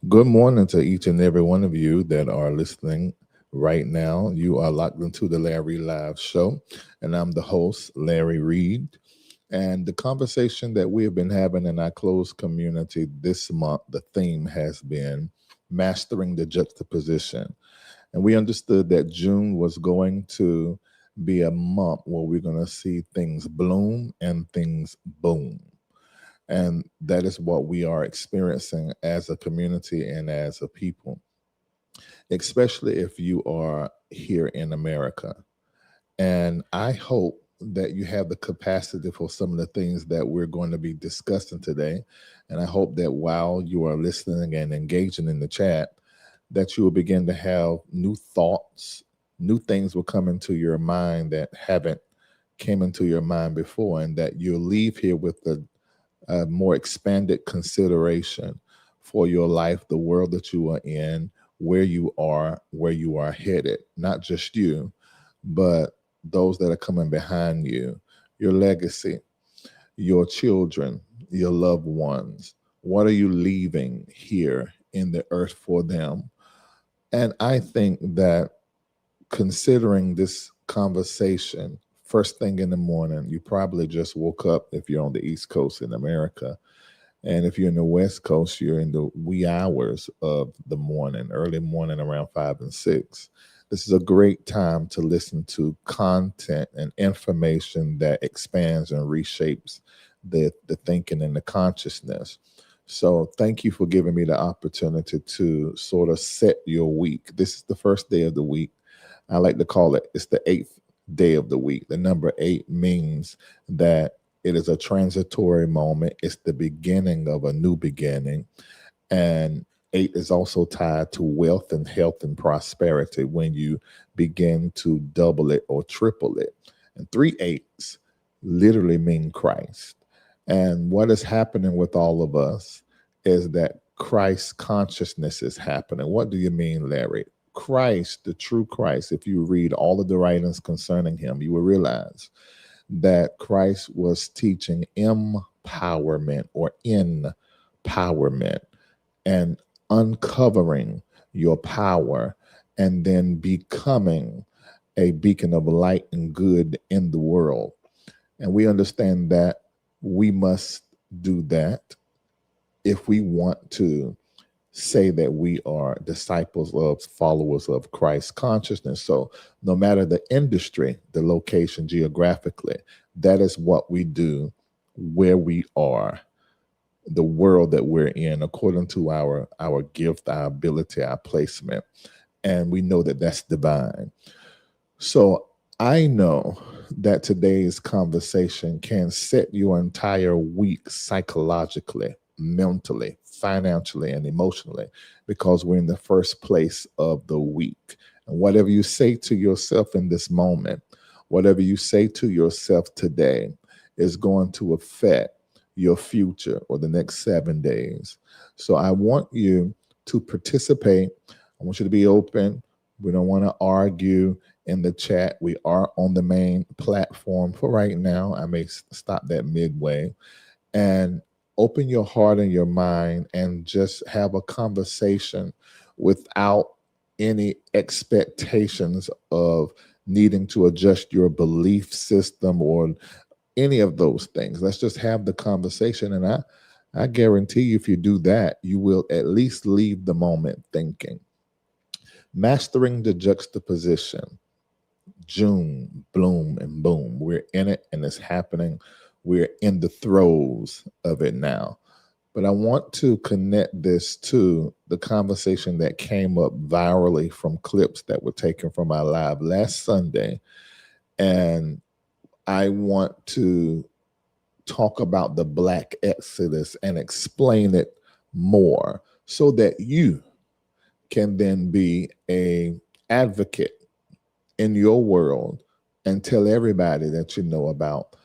Good morning to each and every one of you that are listening right now. You are locked into the Larry Live Show, and I'm the host, Larry Reid. And the conversation that we have been having in our closed community this month, the theme has been mastering the juxtaposition. And we understood that June was going to be a month where we're going to see things bloom and things boom. And that is what we are experiencing as a community and as a people, especially if you are here in America. And I hope that you have the capacity for some of the things that we're going to be discussing today. And I hope that while you are listening and engaging in the chat, that you will begin to have new thoughts, new things will come into your mind that haven't came into your mind before, and that you'll leave here with a more expanded consideration for your life, the world that you are in, where you are headed. Not just you, but those that are coming behind you, your legacy, your children, your loved ones. What are you leaving here in the earth for them? And I think that considering this conversation first thing in the morning, you probably just woke up if you're on the East Coast in America. And if you're in the West Coast, you're in the wee hours of the morning, early morning around 5 and 6. This is a great time to listen to content and information that expands and reshapes the thinking and the consciousness. So thank you for giving me the opportunity to sort of set your week. This is the first day of the week. I like to call it's the eighth day of the week. The number eight means that it is a transitory moment. It's the beginning of a new beginning. And eight is also tied to wealth and health and prosperity when you begin to double it or triple it. And three eights literally mean Christ. And what is happening with all of us is that Christ consciousness is happening. What do you mean, Larry? Christ, the true Christ, if you read all of the writings concerning him, you will realize that Christ was teaching empowerment or empowerment and uncovering your power and then becoming a beacon of light and good in the world. And we understand that we must do that if we want to say that we are disciples of followers of Christ consciousness. So no matter the industry, the location geographically, that is what we do where we are, the world that we're in, according to our gift, our ability, our placement. And we know that that's divine. So I know that today's conversation can set your entire week psychologically, mentally, financially, and emotionally, because we're in the first place of the week. And whatever you say to yourself in this moment, whatever you say to yourself today is going to affect your future or the next 7 days. So I want you to participate. I want you to be open. We don't want to argue in the chat. We are on the main platform for right now. I may stop that midway. And open your heart and your mind and just have a conversation without any expectations of needing to adjust your belief system or any of those things. Let's just have the conversation. And I guarantee you, if you do that, you will at least leave the moment thinking. Mastering the juxtaposition. June, bloom, and boom. We're in it and it's happening. We're in the throes of it now. But I want to connect this to the conversation that came up virally from clips that were taken from our live last Sunday. And I want to talk about the Black Exodus and explain it more so that you can then be a advocate in your world and tell everybody that you know about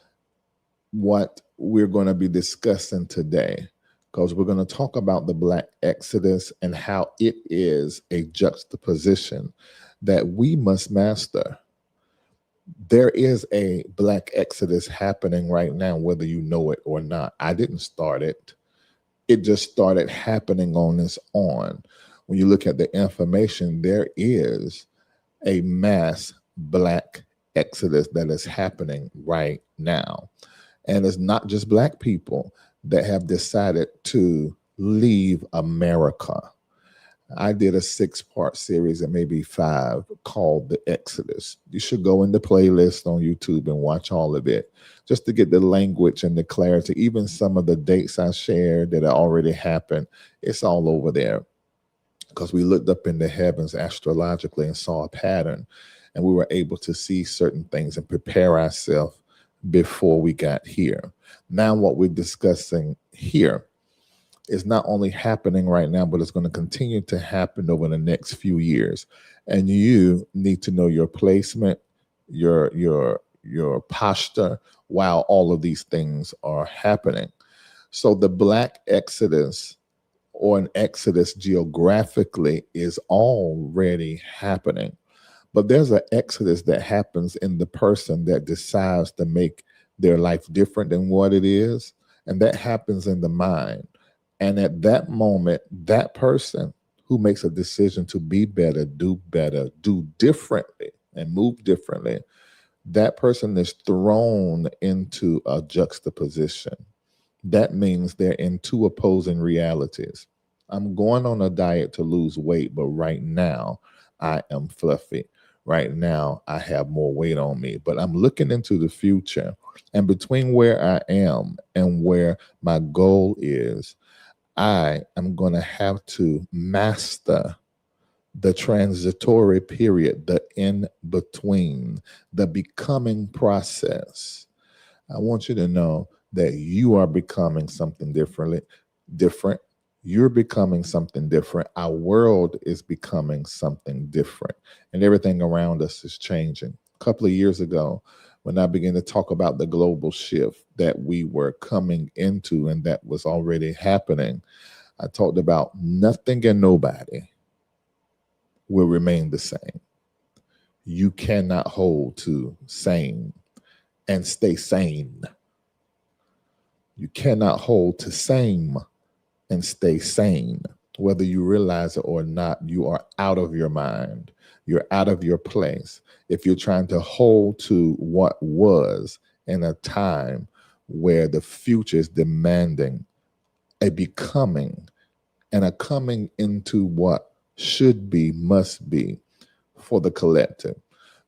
what we're going to be discussing today, because we're going to talk about the Black Exodus and how it is a juxtaposition that we must master. There is a Black Exodus happening right now, whether you know it or not. I didn't start it. It just started happening on its own. When you look at the information, there is a mass Black exodus that is happening right now. And it's not just Black people that have decided to leave America. I did a 6-part series, and maybe 5, called The Exodus. You should go in the playlist on YouTube and watch all of it just to get the language and the clarity. Even some of the dates I shared that already happened, it's all over there, because we looked up in the heavens astrologically and saw a pattern, and we were able to see certain things and prepare ourselves before we got here. Now, what we're discussing here is not only happening right now, but it's going to continue to happen over the next few years. And you need to know your placement, your posture while all of these things are happening. So the Black exodus, or an exodus geographically, is already happening. But there's an exodus that happens in the person that decides to make their life different than what it is. And that happens in the mind. And at that moment, that person who makes a decision to be better, do differently, and move differently, that person is thrown into a juxtaposition. That means they're in 2 opposing realities. I'm going on a diet to lose weight, but right now I am fluffy. Right now I have more weight on me, but I'm looking into the future. And between where I am and where my goal is, I am going to have to master the transitory period, the in between, the becoming process. I want you to know that you are becoming something different. You're becoming something different. Our world is becoming something different, and everything around us is changing. A couple of years ago, when I began to talk about the global shift that we were coming into and that was already happening, I talked about nothing and nobody will remain the same. You cannot hold to sane and stay sane. You cannot hold to same and stay sane. Whether you realize it or not, you are out of your mind. You're out of your place. If you're trying to hold to what was in a time where the future is demanding a becoming and a coming into what should be, must be for the collective.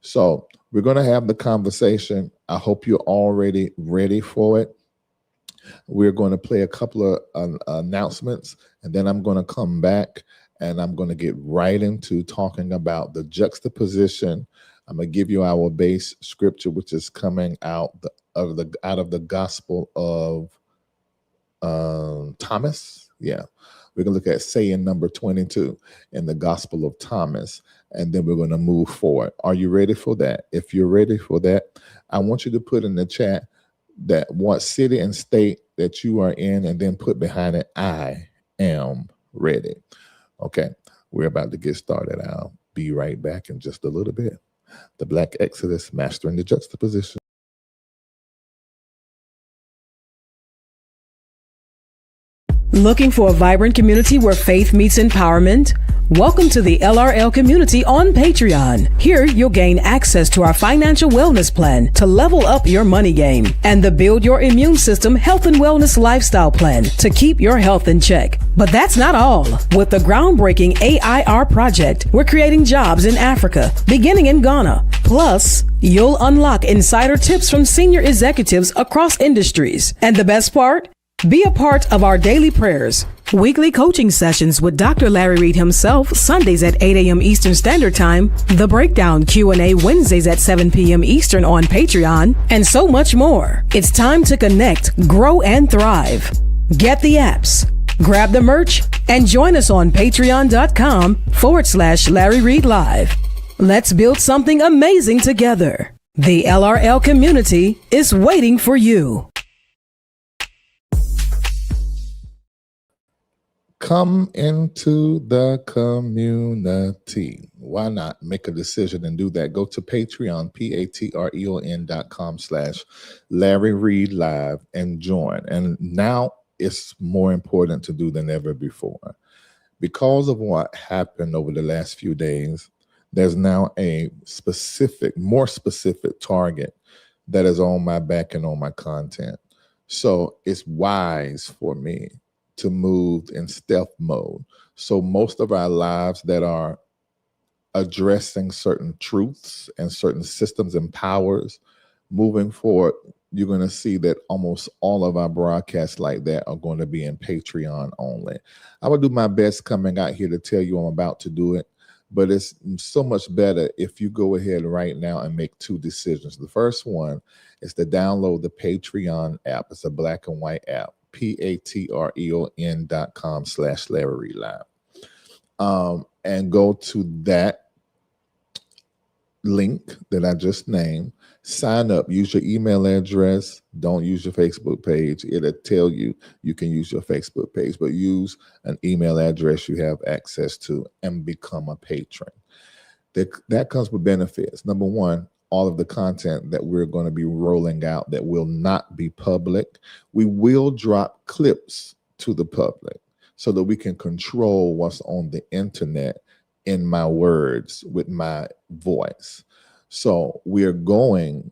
So we're going to have the conversation. I hope you're already ready for it. We're going to play a couple of announcements, and then I'm going to come back and I'm going to get right into talking about the juxtaposition. I'm going to give you our base scripture, which is coming out of the Gospel of Thomas. Yeah, we're going to look at saying number 22 in the Gospel of Thomas, and then we're going to move forward. Are you ready for that? If you're ready for that, I want you to put in the chat that what city and state that you are in, and then put behind it, I am ready. Okay, we're about to get started. I'll be right back in just a little bit. The Black Exodus, Mastering the Juxtaposition. Looking for a vibrant community where faith meets empowerment? Welcome to the LRL community on Patreon. Here, you'll gain access to our financial wellness plan to level up your money game, and the Build Your Immune System Health and Wellness Lifestyle Plan to keep your health in check. But that's not all. With the groundbreaking AIR project, we're creating jobs in Africa, beginning in Ghana. Plus, you'll unlock insider tips from senior executives across industries. And the best part? Be a part of our daily prayers, weekly coaching sessions with Dr. Larry Reid himself, Sundays at 8 a.m. Eastern Standard Time, the Breakdown Q&A Wednesdays at 7 p.m. Eastern on Patreon, and so much more. It's time to connect, grow, and thrive. Get the apps, grab the merch, and join us on patreon.com/Larry Reid Live. Let's build something amazing together. The LRL community is waiting for you. Come into the community. Why not make a decision and do that? Go to Patreon, patreon.com/Larry Reid Live and join. And now it's more important to do than ever before. Because of what happened over the last few days, there's now a specific, more specific target that is on my back and on my content. So it's wise for me to move in stealth mode. So most of our lives that are addressing certain truths and certain systems and powers moving forward, you're going to see that almost all of our broadcasts like that are going to be in Patreon only. I will do my best coming out here to tell you I'm about to do it, but it's so much better if you go ahead right now and make two decisions. The first one is to download the Patreon app. It's a black and white app, patreon.com/Larry Live. And go to that link that I just named, sign up, use your email address, don't use your Facebook page. It'll tell you you can use your Facebook page, but use an email address you have access to and become a patron. That comes with benefits. Number one, all of the content that we're going to be rolling out that will not be public, we will drop clips to the public so that we can control what's on the internet in my words with my voice. So we're going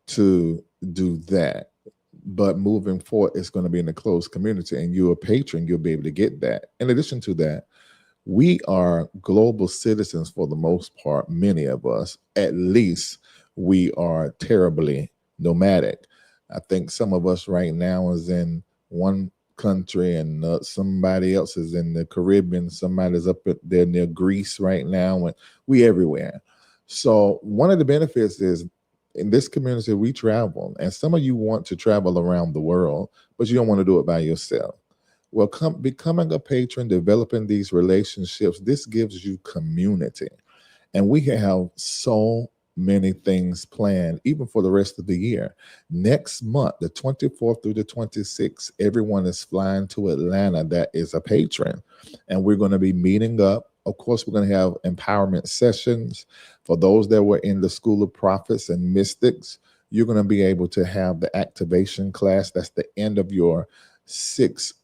to do that. But moving forward, it's going to be in a closed community, and you're a patron, you'll be able to get that. In addition to that, we are global citizens for the most part, many of us. At least we are terribly nomadic. I think some of us right now is in one country and somebody else is in the Caribbean. Somebody's up there near Greece right now, and we everywhere. So one of the benefits is in this community we travel, and some of you want to travel around the world, but you don't want to do it by yourself. Well, becoming a patron, developing these relationships, this gives you community, and we have so many things planned, even for the rest of the year. Next month, the 24th through the 26th, everyone is flying to Atlanta that is a patron, and we're going to be meeting up. Of course, we're going to have empowerment sessions. For those that were in the School of Prophets and Mystics, you're going to be able to have the activation class. That's the end of your 6-week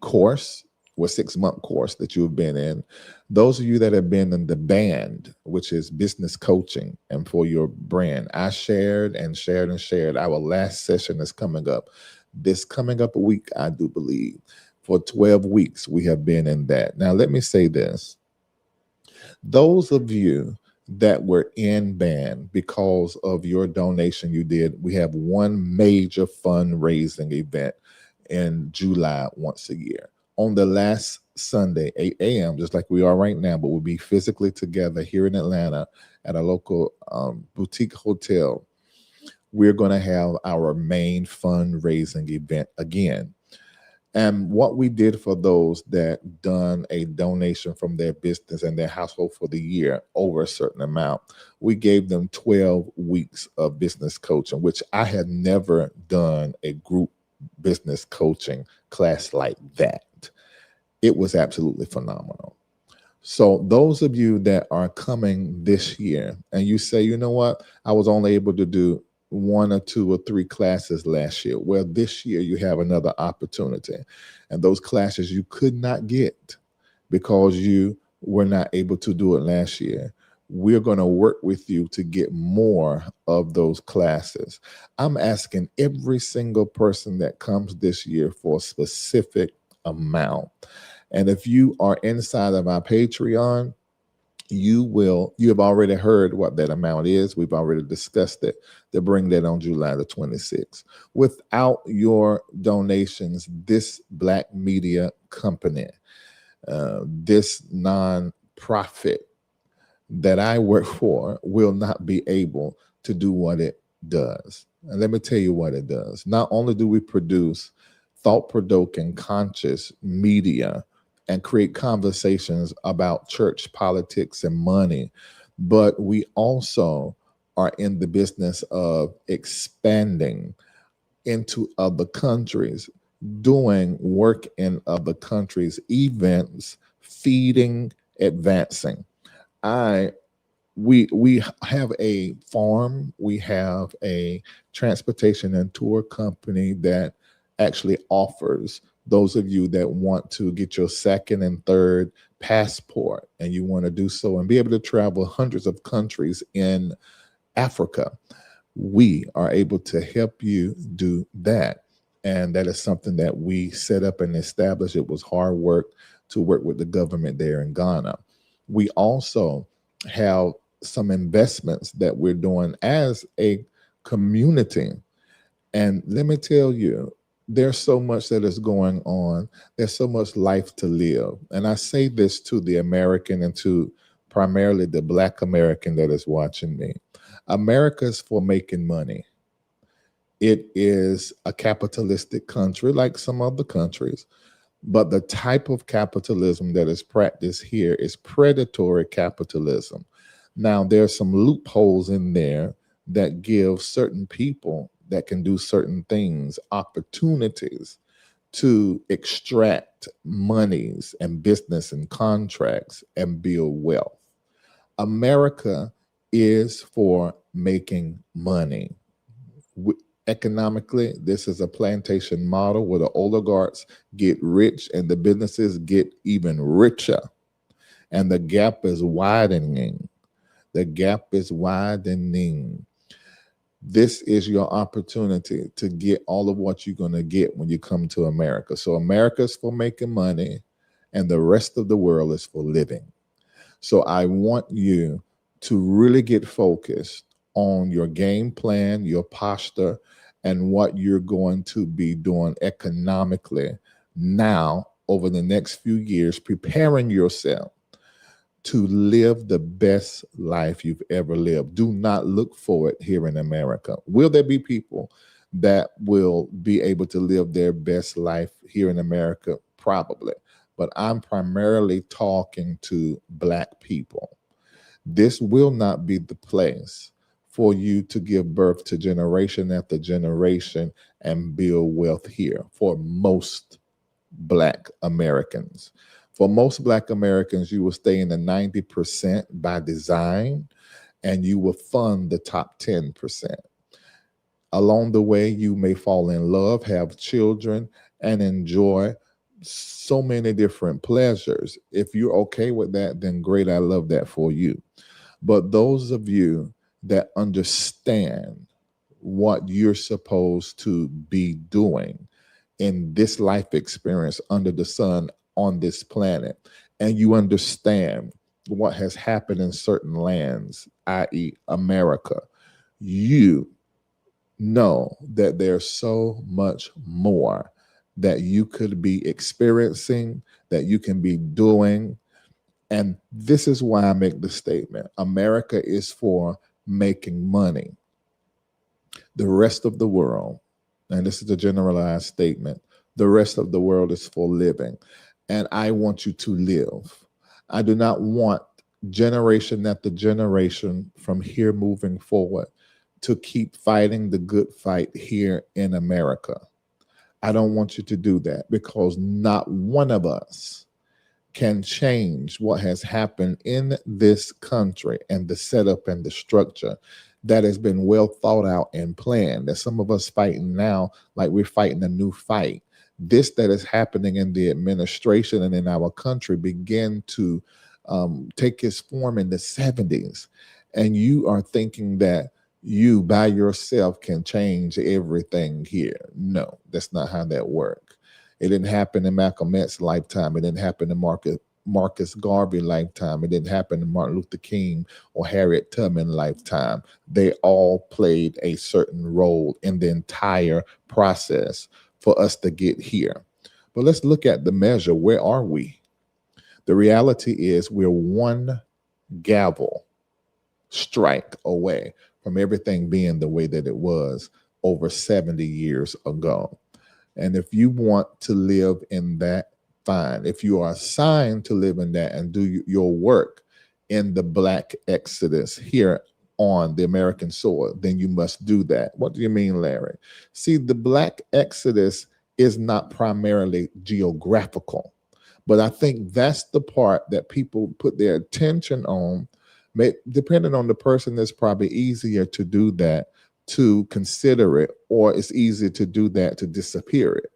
course or 6-month course that you've been in. Those of you that have been in the band, which is business coaching and for your brand, I shared and shared and shared. Our last session is coming up. This coming up a week, I do believe. For 12 weeks, we have been in that. Now, let me say this. Those of you that were in band because of your donation you did, we have one major fundraising event in July once a year. On the last Sunday, 8 a.m., just like we are right now, but we'll be physically together here in Atlanta at a local boutique hotel. We're going to have our main fundraising event again. And what we did for those that done a donation from their business and their household for the year over a certain amount, we gave them 12 weeks of business coaching, which I had never done a group business coaching class like that. It was absolutely phenomenal. So those of you that are coming this year and you say, you know what, I was only able to do 1 or 2 or 3 classes last year. Well, this year you have another opportunity. And those classes you could not get because you were not able to do it last year. We're going to work with you to get more of those classes. I'm asking every single person that comes this year for a specific amount. And if you are inside of our Patreon, you have already heard what that amount is. We've already discussed it to bring that on July the 26th. Without your donations, this Black media company, this nonprofit that I work for will not be able to do what it does. And let me tell you what it does. Not only do we produce thought-provoking, conscious media and create conversations about church politics and money, but we also are in the business of expanding into other countries, doing work in other countries, events, feeding, advancing. We have a farm, we have a transportation and tour company that actually offers those of you that want to get your second and third passport and you want to do so and be able to travel hundreds of countries in Africa. We are able to help you do that. And that is something that we set up and established. It was hard work to work with the government there in Ghana. We also have some investments that we're doing as a community. And let me tell you, there's so much that is going on. There's so much life to live. And I say this to the American and to primarily the Black American that is watching me. America is for making money. It is a capitalistic country like some other countries, but the type of capitalism that is practiced here is predatory capitalism. Now, there's some loopholes in there that give certain people that can do certain things opportunities to extract monies and business and contracts and build wealth. America is for making money. Economically, this is a plantation model where the oligarchs get rich and the businesses get even richer. And the gap is widening. The gap is widening. This is your opportunity to get all of what you're going to get when you come to America. So America is for making money and the rest of the world is for living. So I want you to really get focused on your game plan, your posture, and what you're going to be doing economically now over the next few years, preparing yourself to live the best life you've ever lived. Do not look for it here in America. Will there be people that will be able to live their best life here in America? Probably. But I'm primarily talking to Black people. This will not be the place for you to give birth to generation after generation and build wealth here for most Black Americans. For most Black Americans, you will stay in the 90% by design, and you will fund the top 10%. Along the way, you may fall in love, have children, and enjoy so many different pleasures. If you're okay with that, then great, I love that for you. But those of you that understand what you're supposed to be doing in this life experience under the sun on this planet, and you understand what has happened in certain lands, i.e. America, you know that there's so much more that you could be experiencing, that you can be doing. And this is why I make the statement. America is for making money. The rest of the world, and this is a generalized statement, the rest of the world is for living. And I want you to live. I do not want generation after generation from here moving forward to keep fighting the good fight here in America. I don't want you to do that because not one of us can change what has happened in this country and the setup and the structure that has been well thought out and planned. That some of us fighting now like we're fighting a new fight. This that is happening in the administration and in our country began to take its form in the 70s. And you are thinking that you by yourself can change everything here. No, that's not how that works. It didn't happen in Malcolm X's lifetime. It didn't happen in Marcus Garvey's lifetime. It didn't happen in Martin Luther King or Harriet Tubman's lifetime. They all played a certain role in the entire process for us to get here. But let's look at the measure. Where are we? The reality is we're one gavel strike away from everything being the way that it was over 70 years ago. And if you want to live in that, fine. If you are assigned to live in that and do your work in the Black Exodus here on the American soil, then you must do that. What do you mean, Larry? See, the Black Exodus is not primarily geographical, but I think that's the part that people put their attention on. Depending on the person, it's probably easier to do that, to consider it, or it's easier to do that, to disappear it.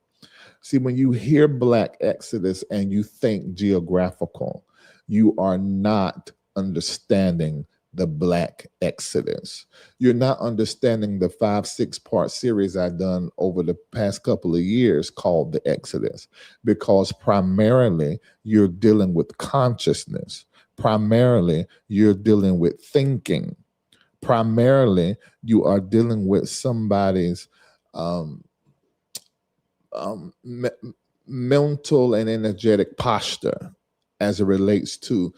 See, when you hear Black Exodus and you think geographical, you are not understanding the Black Exodus. You're not understanding the 5, 6 part series I've done over the past couple of years called The Exodus, because primarily you're dealing with consciousness. Primarily, you're dealing with thinking. Primarily, you are dealing with somebody's um, me- mental and energetic posture as it relates to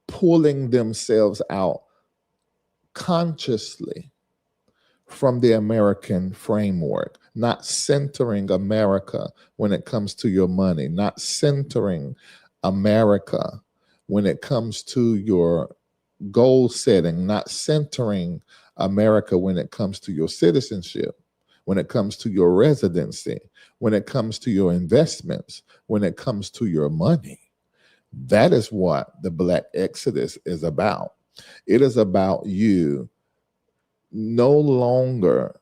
pulling themselves out consciously from the American framework, not centering America when it comes to your money, not centering America when it comes to your goal setting, not centering America when it comes to your citizenship, when it comes to your residency, when it comes to your investments, when it comes to your money. That is what the Black Exodus is about. It is about you no longer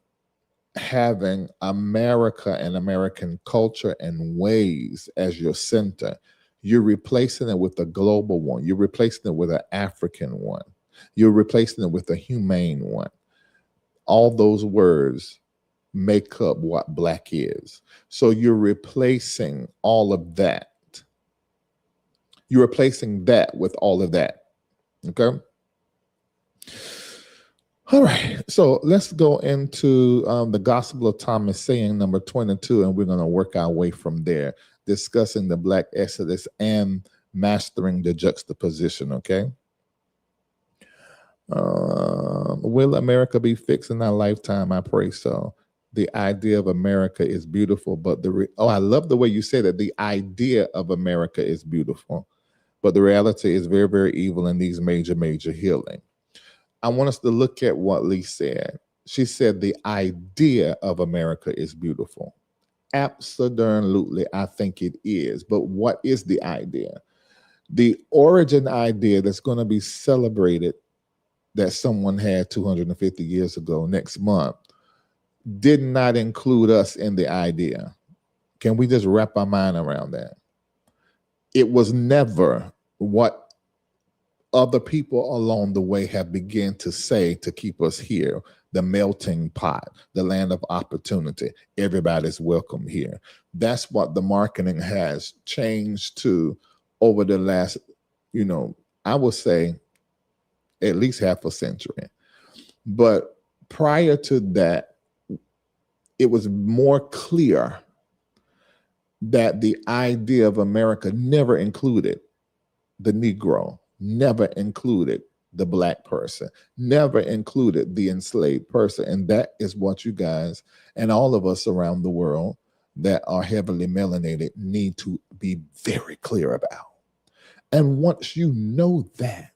having America and American culture and ways as your center. You're replacing it with a global one. You're replacing it with an African one. You're replacing it with a humane one. All those words make up what Black is. So you're replacing all of that. You're replacing that with all of that. Okay? All right, so let's go into the Gospel of Thomas saying number 22, and we're going to work our way from there, discussing the Black Exodus and mastering the juxtaposition, okay? Will America be fixed in our lifetime? I pray so. The idea of America is beautiful, but I love the way you say that. The idea of America is beautiful, but the reality is very, very evil and needs major, major healing. I want us to look at what Lee said. She said the idea of America is beautiful. Absolutely, I think it is. But what is the idea? The origin idea that's going to be celebrated that someone had 250 years ago next month did not include us in the idea. Can we just wrap our mind around that? It was never what other people along the way have begun to say to keep us here. The melting pot, the land of opportunity. Everybody's welcome here. That's what the marketing has changed to over the last, I would say at least half a century. But prior to that, it was more clear that the idea of America never included the Negro, never included the Black person, never included the enslaved person. And that is what you guys and all of us around the world that are heavily melanated need to be very clear about. And once you know that,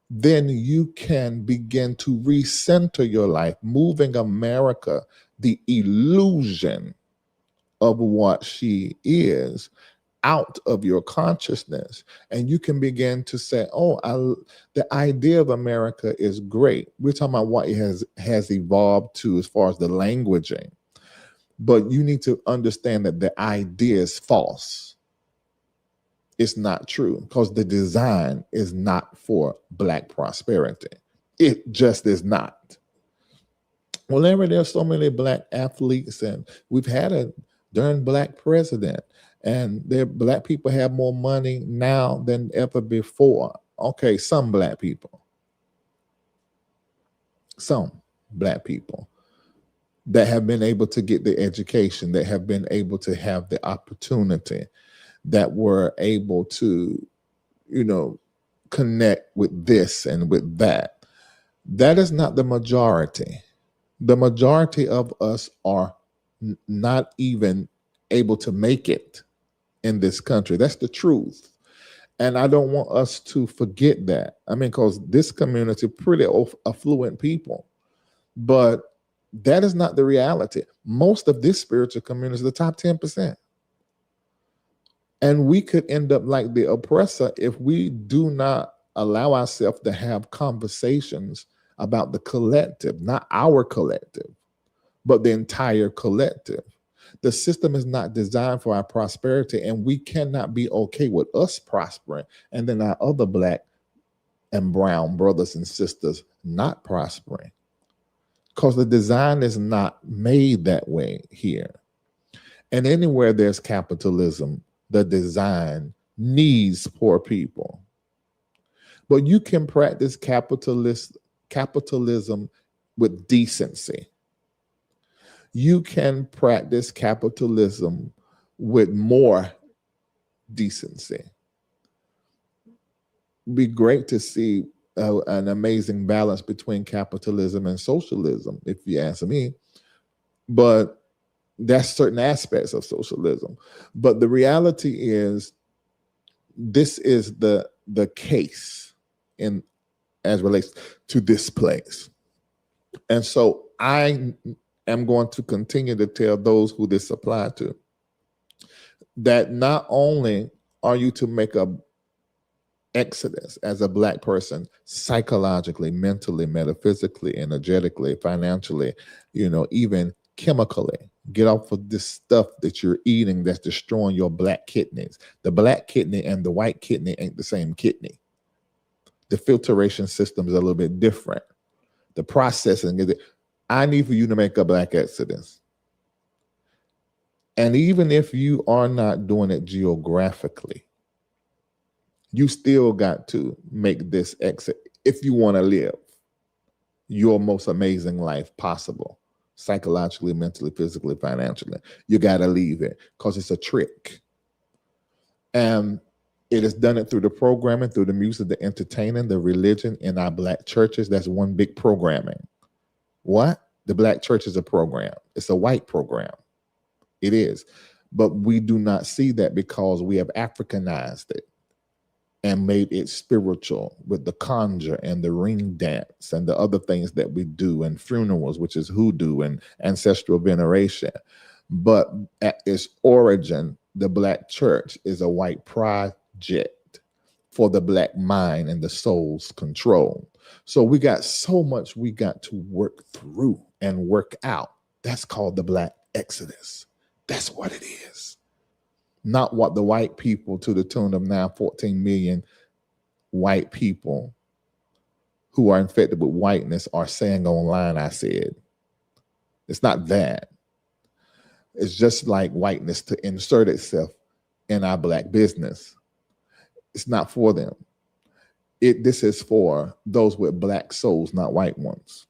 then you can begin to recenter your life, moving America, the illusion of what she is, out of your consciousness, and you can begin to say, the idea of America is great. We're talking about what it has evolved to as far as the languaging, but you need to understand that the idea is false. It's not true, because the design is not for Black prosperity. It just is not. Well, Larry, there's so many Black athletes, and we've had a darn Black president. And Black people have more money now than ever before. Okay, some Black people that have been able to get the education, that have been able to have the opportunity, that were able to, connect with this and with that. That is not the majority. The majority of us are not even able to make it in this country. That's the truth. And I don't want us to forget that. I mean, because this community, pretty affluent people, but that is not the reality. Most of this spiritual community is the top 10%. And we could end up like the oppressor if we do not allow ourselves to have conversations about the collective, not our collective, but the entire collective. The system is not designed for our prosperity, and we cannot be okay with us prospering and then our other black and brown brothers and sisters not prospering, because the design is not made that way here. And anywhere there's capitalism, the design needs poor people. But you can practice capitalism with decency. You can practice capitalism with more decency. It'd be great to see an amazing balance between capitalism and socialism, if you ask me. But that's certain aspects of socialism. But the reality is, this is the case in as relates to this place. And so I am going to continue to tell those who this applies to that not only are you to make a exodus as a black person, psychologically, mentally, metaphysically, energetically, financially, even chemically. Get off of this stuff that you're eating that's destroying your black kidneys. The black kidney and the white kidney ain't the same kidney. The filtration system is a little bit different. The processing is. I need for you to make a black exodus. And even if you are not doing it geographically, you still got to make this exit if you want to live your most amazing life possible, psychologically, mentally, physically, financially. You got to leave it because it's a trick. And it has done it through the programming, through the music, the entertaining, the religion in our black churches. That's one big programming. What? The black church is a program. It's a white program. It is. But we do not see that because we have Africanized it and made it spiritual with the conjure and the ring dance and the other things that we do, and funerals, which is hoodoo and ancestral veneration. But at its origin, the black church is a white project for the black mind and the soul's control. So we got so much we got to work through and work out. That's called the black exodus. That's what it is. Not what the white people, to the tune of now 14 million white people who are infected with whiteness, are saying online, I said. It's not that. It's just like whiteness to insert itself in our black business. It's not for them. This is for those with black souls, not white ones.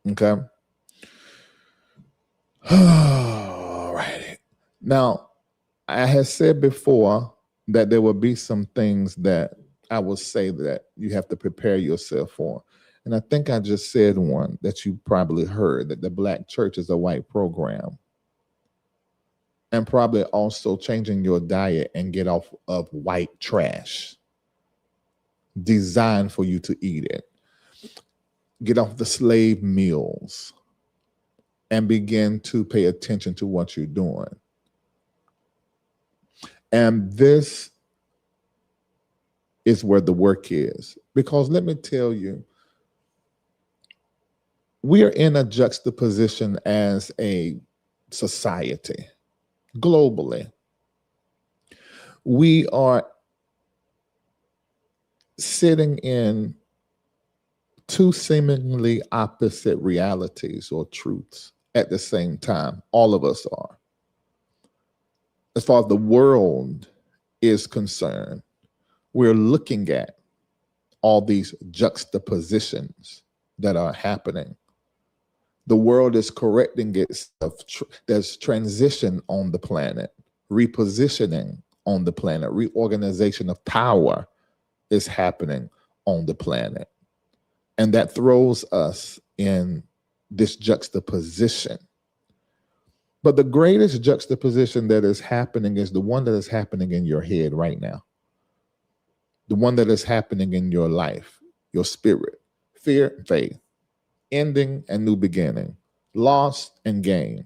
Okay? All righty. Now, I had said before that there would be some things that I will say that you have to prepare yourself for. And I think I just said one that you probably heard, that the black church is a white program. And probably also changing your diet and get off of white trash designed for you to eat it. Get off the slave meals and begin to pay attention to what you're doing. And this is where the work is. Because let me tell you, we are in a juxtaposition as a society globally. We are sitting in two seemingly opposite realities or truths at the same time. All of us are. As far as the world is concerned, we're looking at all these juxtapositions that are happening. The world is correcting itself. There's transition on the planet, repositioning on the planet, reorganization of power is happening on the planet. And that throws us in this juxtaposition. But the greatest juxtaposition that is happening is the one that is happening in your head right now. The one that is happening in your life, your spirit, fear, faith, ending and new beginning, loss and gain,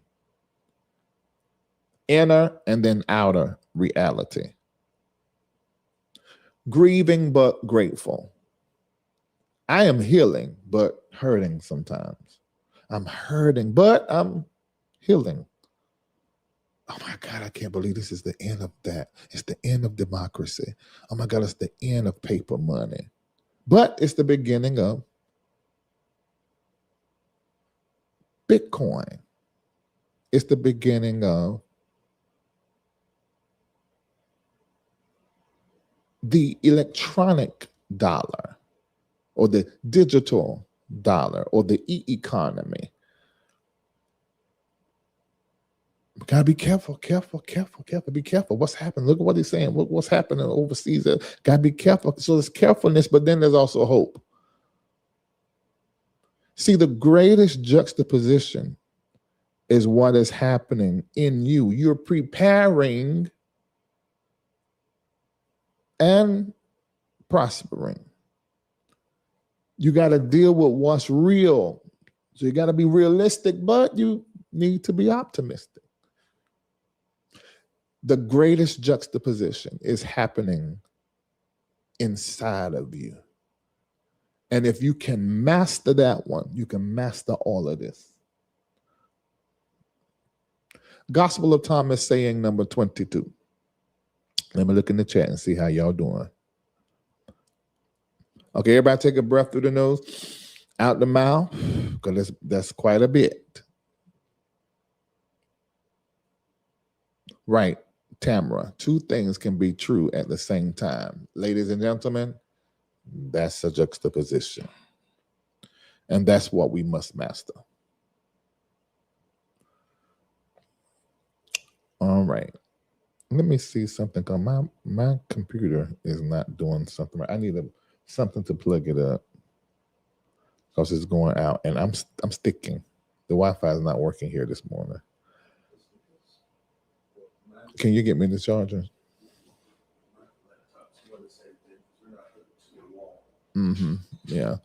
inner and then outer reality, grieving but grateful. I am healing but hurting sometimes. I'm hurting but I'm healing. Oh my God, I can't believe this is the end of that. It's the end of democracy. Oh my God, it's the end of paper money. But it's the beginning of Bitcoin. It's the beginning of the electronic dollar or the digital dollar or the e-economy. We gotta be careful, be careful. What's happening? Look at what he's saying. What's happening overseas? Gotta be careful. So there's carefulness, but then there's also hope. See, the greatest juxtaposition is what is happening in you. You're preparing and prospering. You got to deal with what's real. So you got to be realistic, but you need to be optimistic. The greatest juxtaposition is happening inside of you. And if you can master that one, you can master all of this. Gospel of Thomas saying number 22. Let me look in the chat and see how y'all doing. Okay, everybody take a breath through the nose, out the mouth, because that's quite a bit. Right, Tamara, two things can be true at the same time. Ladies and gentlemen, that's a juxtaposition. And that's what we must master. All right. Let me see something. My computer is not doing something right. I need something to plug it up because it's going out, and I'm sticking. The Wi-Fi is not working here this morning. Can you get me the charger? Yeah.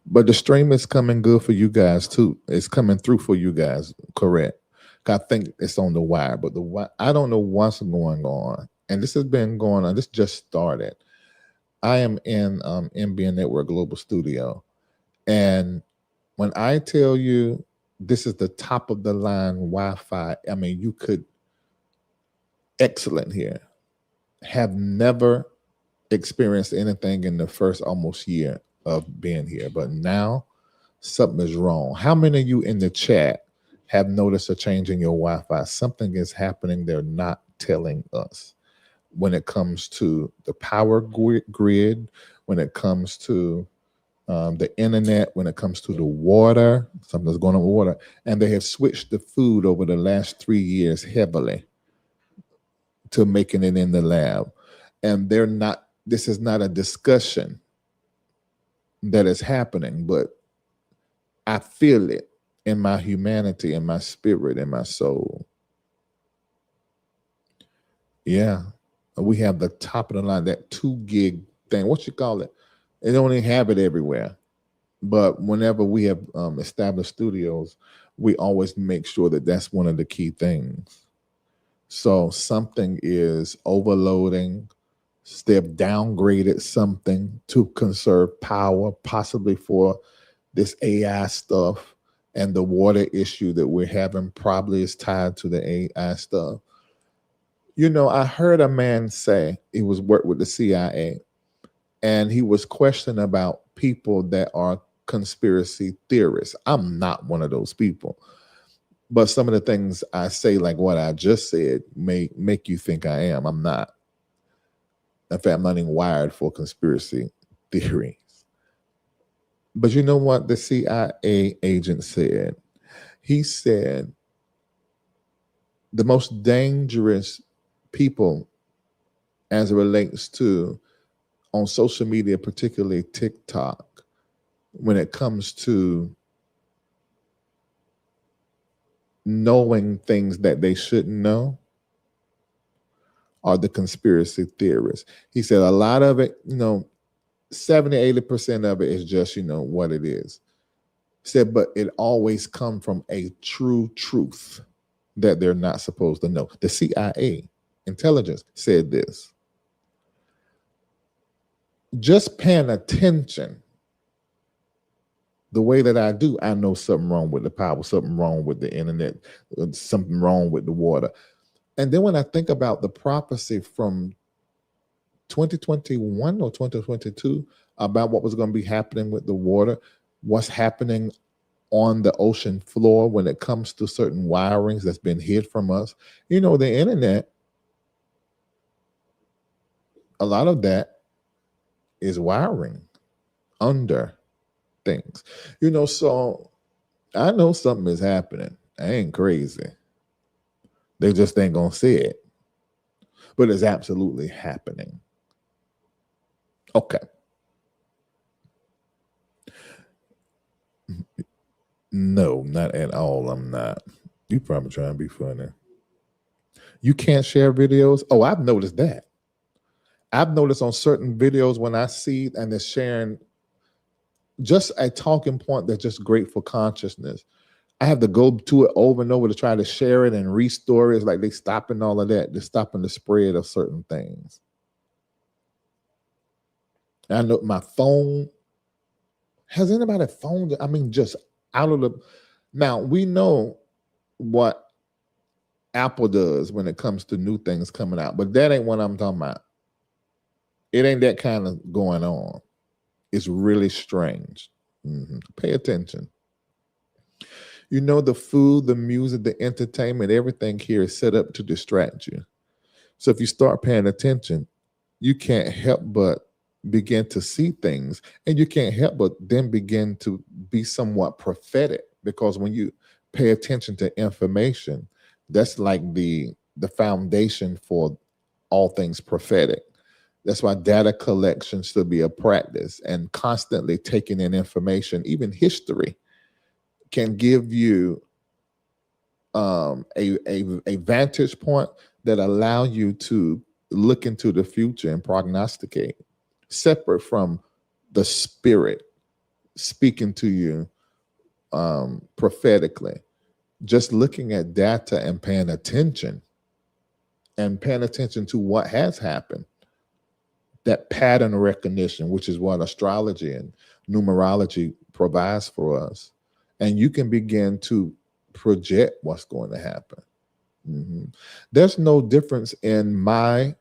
But the stream is coming good for you guys too. It's coming through for you guys, correct? I think it's on the wire, but I don't know what's going on. And this has been going on. This just started. I am in MBN Network Global Studio. And when I tell you this is the top of the line Wi-Fi, I mean, you could, excellent here. Have never experienced anything in the first almost year of being here. But now something is wrong. How many of you in the chat have noticed a change in your Wi-Fi? Something is happening they're not telling us when it comes to the power grid, when it comes to the internet, when it comes to the water. Something's going on with water. And they have switched the food over the last 3 years heavily to making it in the lab. And this is not a discussion that is happening, but I feel it in my humanity, in my spirit, in my soul. Yeah. We have the top of the line, that 2 gig thing. What you call it? They don't even have it everywhere. But whenever we have established studios, we always make sure that that's one of the key things. So something is overloading. They've downgraded something to conserve power, possibly for this AI stuff. And the water issue that we're having probably is tied to the AI stuff. You know, I heard a man say, he was worked with the CIA, and he was questioning about people that are conspiracy theorists. I'm not one of those people. But some of the things I say, like what I just said, may make you think I am. I'm not. In fact, I'm not even wired for conspiracy theories. But you know what the CIA agent said? He said the most dangerous people as it relates to on social media, particularly TikTok, when it comes to knowing things that they shouldn't know, are the conspiracy theorists. He said a lot of it, 70, 80% of it is just, what it is. He said, but it always comes from a true truth that they're not supposed to know. The CIA intelligence said this. Just paying attention The way that I do, I know something wrong with the power, something wrong with the internet, something wrong with the water. And then when I think about the prophecy from 2021 or 2022 about what was going to be happening with the water, what's happening on the ocean floor when it comes to certain wirings that's been hid from us. The internet, a lot of that is wiring under things. So I know something is happening. I ain't crazy. They just ain't gonna see it. But it's absolutely happening. Okay. No, not at all. I'm not. You probably trying to be funny. You can't share videos? Oh, I've noticed that. I've noticed on certain videos when I see and they're sharing just a talking point that's just great for consciousness. I have to go to it over and over to try to share it and restore it. It's like they stopping all of that. They're stopping the spread of certain things. I know my phone. Has anybody phone? I mean, just out of the. Now we know what Apple does when it comes to new things coming out, but that ain't what I'm talking about. It ain't that kind of going on. It's really strange. Pay attention. The food, the music, the entertainment, everything here is set up to distract you. So if you start paying attention, you can't help but begin to see things, and you can't help but then begin to be somewhat prophetic, because when you pay attention to information, that's like the foundation for all things prophetic. That's why data collection should be a practice, and constantly taking in information, even history, can give you a vantage point that allow you to look into the future and prognosticate, separate from the spirit speaking to you prophetically. Just looking at data and paying attention to what has happened. That pattern recognition, which is what astrology and numerology provides for us. And you can begin to project what's going to happen. There's no difference in my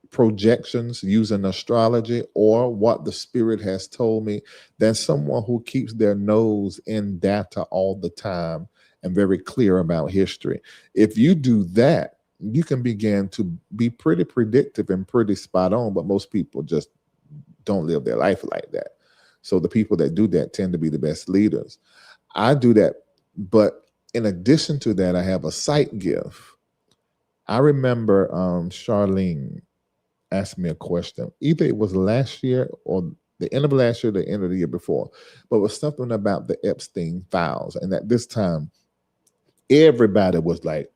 projections using astrology or what the spirit has told me than someone who keeps their nose in data all the time and very clear about history. If you do that, you can begin to be pretty predictive and pretty spot on, but most people just don't live their life like that. So the people that do that tend to be the best leaders. I do that, but in addition to that, I have a sight gift. I remember Charlene asked me a question. Either it was last year or the end of last year, the end of the year before, but it was something about the Epstein files. And at this time, everybody was like,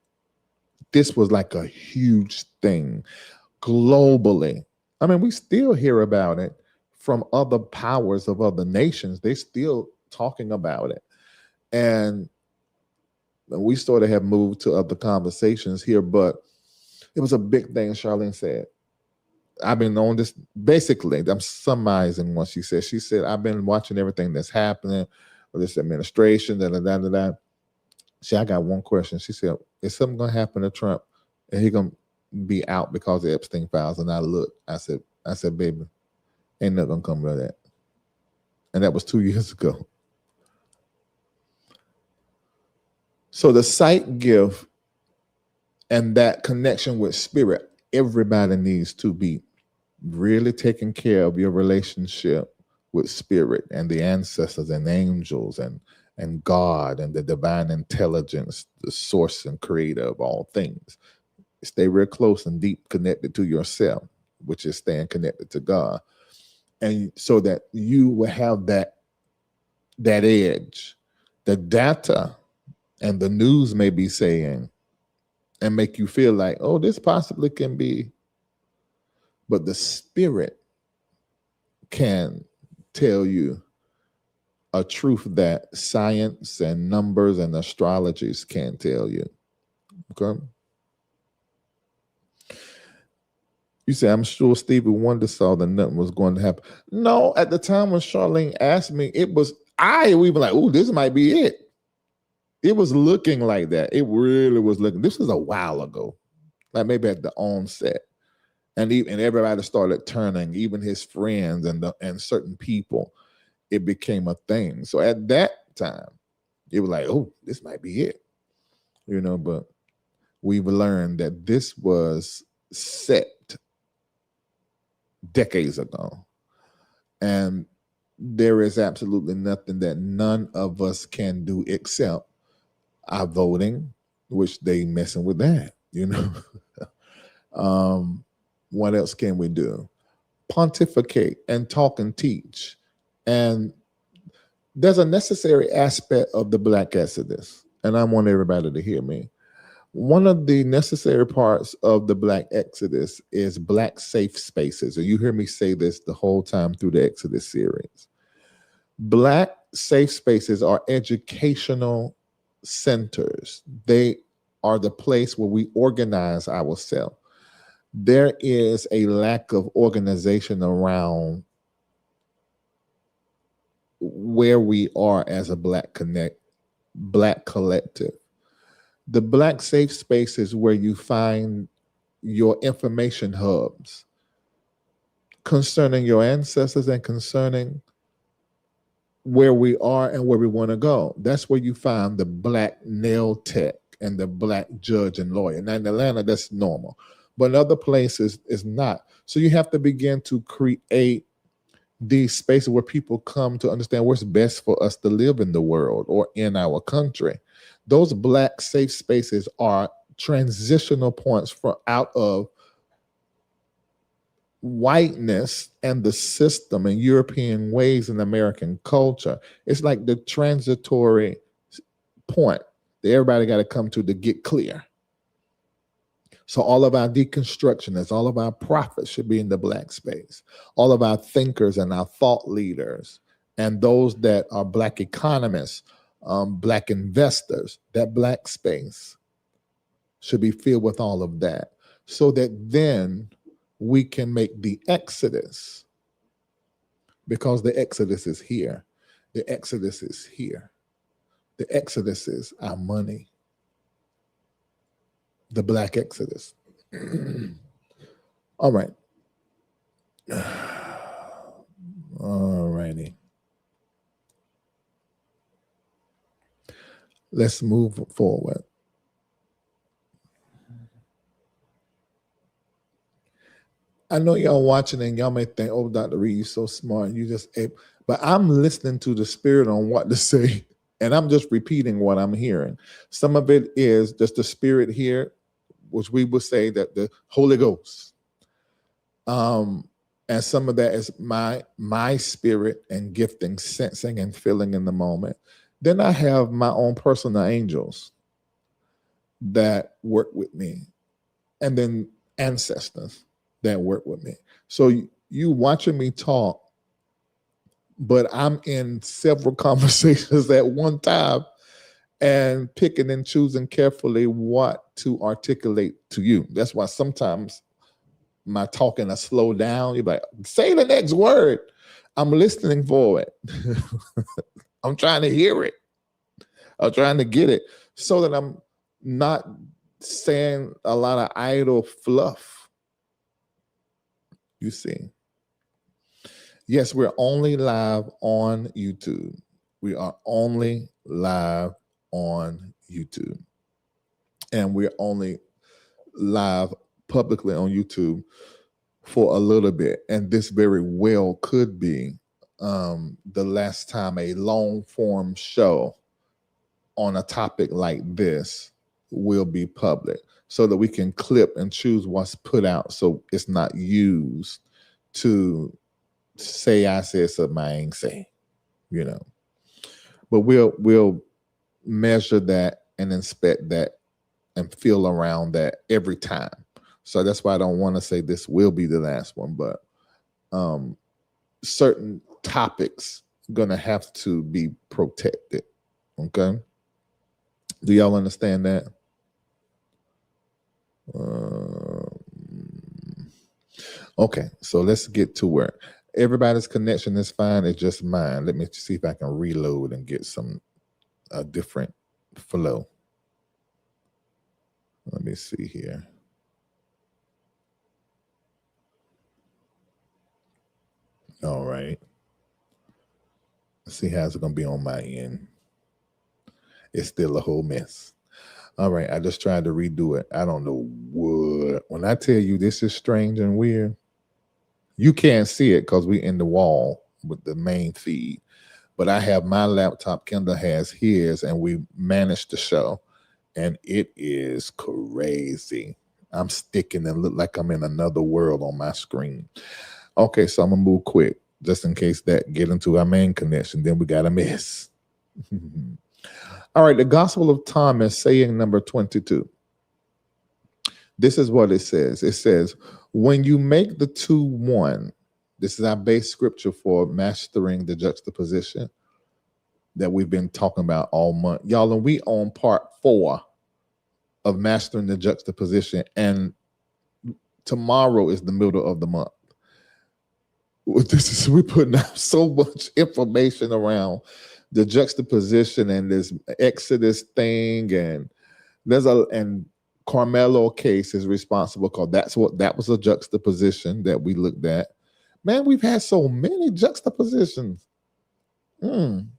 this was like a huge thing globally. I mean, we still hear about it from other powers of other nations. They still talking about it. And we sort of have moved to other conversations here, but it was a big thing. Charlene said, I've been on this, basically, I'm summarizing what she said. She said, I've been watching everything that's happening with this administration, da. See, I got one question. She said, is something going to happen to Trump and he going to be out because of Epstein files? And I looked, I said, baby, ain't nothing going to come of that. And that was 2 years ago. So the sight gift and that connection with spirit, everybody needs to be really taking care of your relationship with spirit and the ancestors and angels and God and the divine intelligence, the source and creator of all things. Stay real close and deep connected to yourself, which is staying connected to God. And so that you will have that edge. The data and the news may be saying and make you feel like, oh, this possibly can be. But the spirit can tell you a truth that science and numbers and astrologies can't tell you. Okay? You say, I'm sure Stevie Wonder saw that nothing was going to happen. No, at the time when Charlene asked me, we were like, oh, this might be it. It was looking like that. It really was looking. This was a while ago, like maybe at the onset. And everybody started turning, even his friends and certain people. It became a thing. So at that time, it was like, oh, this might be it. But we've learned that this was set decades ago. And there is absolutely nothing that none of us can do except our voting, which they messing with that, What else can we do? Pontificate and talk and teach. And there's a necessary aspect of the Black Exodus, and I want everybody to hear me. One of the necessary parts of the Black Exodus is Black safe spaces. And you hear me say this the whole time through the Exodus series. Black safe spaces are educational centers. They are the place where we organize ourselves. There is a lack of organization around where we are as a Black collective. The Black safe space is where you find your information hubs concerning your ancestors and concerning where we are and where we want to go. That's where you find the Black nail tech and the Black judge and lawyer. Now in Atlanta, that's normal, but in other places, it's not. So you have to begin to create these spaces where people come to understand what's best for us to live in the world or in our country. Those Black safe spaces are transitional points out of whiteness and the system and European ways in American culture. It's like the transitory point that everybody got to come to get clear. So all of our deconstructionists, all of our prophets should be in the Black space. All of our thinkers and our thought leaders and those that are Black economists, Black investors, that Black space should be filled with all of that, so that then we can make the exodus, because the exodus is here. The exodus is here. The exodus is our money. The Black exodus. All right. All righty. Let's move forward. I know y'all watching and y'all may think, oh, Dr. Reid, you're so smart. But I'm listening to the Spirit on what to say, and I'm just repeating what I'm hearing. Some of it is just the Spirit here, which we would say that the Holy Ghost. And some of that is my spirit and gifting, sensing and feeling in the moment. Then I have my own personal angels that work with me, and then ancestors that work with me. So you watching me talk, but I'm in several conversations at one time and picking and choosing carefully what to articulate to you. That's why sometimes my talking I slow down. You're like, say the next word. I'm listening for it. I'm trying to hear it. I'm trying to get it so that I'm not saying a lot of idle fluff. You see. Yes, we're only live on YouTube. We are only live on YouTube. And we're only live publicly on YouTube for a little bit. And this very well could be the last time a long form show on a topic like this will be public, so that we can clip and choose what's put out, so it's not used to say I said something I ain't say, But we'll measure that and inspect that and feel around that every time. So that's why I don't want to say this will be the last one, but certain topics gonna have to be protected. Okay. Do y'all understand that? Okay, so let's get to work. Everybody's connection is fine. It's just mine. Let me see if I can reload and get some different flow. Let me see here. All right. Let's see how's it going to be on my end. It's still a whole mess. All right. I just tried to redo it. I don't know what. When I tell you this is strange and weird, you can't see it because we're in the wall with the main feed. But I have my laptop. Kendall has his, and we managed the show. And it is crazy. I'm sticking and look like I'm in another world on my screen. Okay, so I'm gonna move quick just in case that get into our main connection. Then we got a mess. All right, the Gospel of Thomas, saying number 22. This is what it says. It says, when you make the two one, this is our base scripture for mastering the juxtaposition that we've been talking about all month. Y'all, and we on part 4 of mastering the juxtaposition, and tomorrow is the middle of the month. We're putting out so much information around the juxtaposition and this Exodus thing, and and Carmelo case is responsible because that was a juxtaposition that we looked at. Man, we've had so many juxtapositions. Man,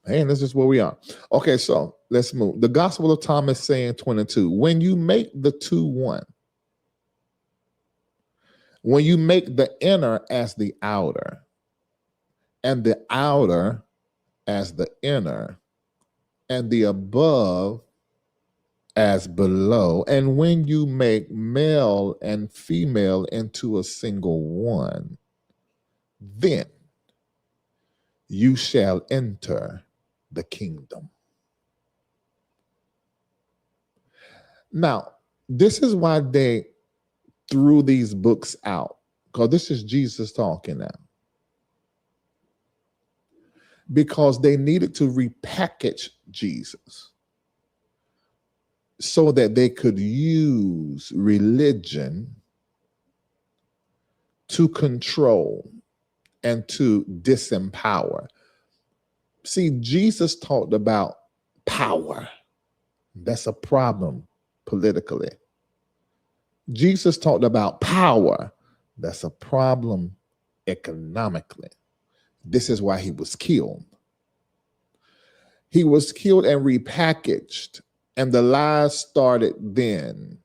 this is where we are. Okay, so let's move. The Gospel of Thomas, saying 22. When you make the two one, when you make the inner as the outer, and the outer as the inner, and the above as below, and when you make male and female into a single one, then you shall enter the kingdom. Now, this is why they threw these books out, because this is Jesus talking now. Because they needed to repackage Jesus so that they could use religion to control and to disempower. See, Jesus talked about power. That's a problem politically. Jesus talked about power. That's a problem economically. This is why he was killed. He was killed and repackaged, and the lies started then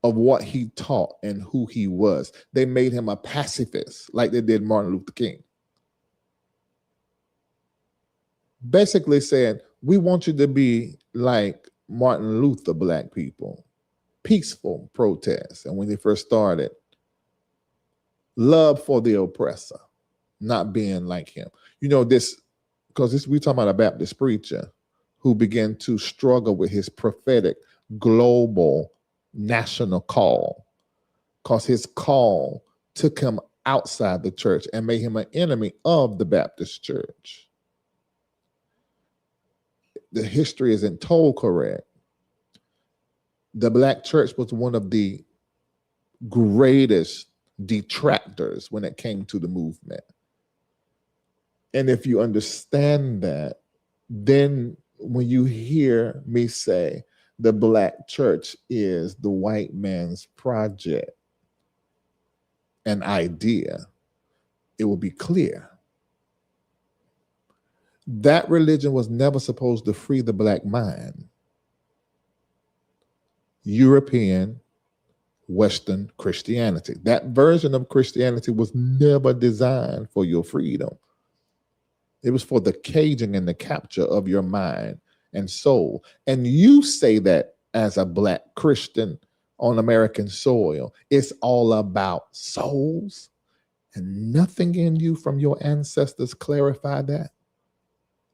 of what he taught and who he was. They made him a pacifist, like they did Martin Luther King. Basically saying, we want you to be like Martin Luther, black people. Peaceful protests. And when they first started, love for the oppressor, not being like him. You know, this, because we're talking about a Baptist preacher who began to struggle with his prophetic global national call, because his call took him outside the church and made him an enemy of the Baptist church. The history isn't told correct. The black church was one of the greatest detractors when it came to the movement. And if you understand that, then when you hear me say the black church is the white man's project and idea, it will be clear. That religion was never supposed to free the black mind. European, Western Christianity. That version of Christianity was never designed for your freedom. It was for the caging and the capture of your mind and soul. And you say that as a black Christian on American soil, it's all about souls, and nothing in you from your ancestors clarify that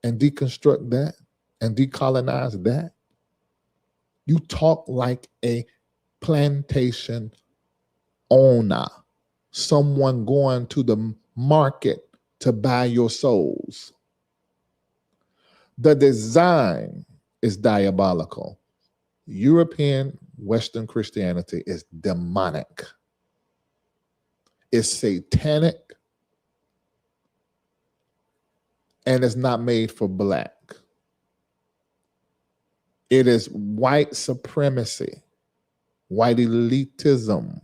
and deconstruct that and decolonize that. You talk like a plantation owner, someone going to the market to buy your souls. The design is diabolical. European, Western Christianity is demonic. It's satanic. And it's not made for black. It is white supremacy, white elitism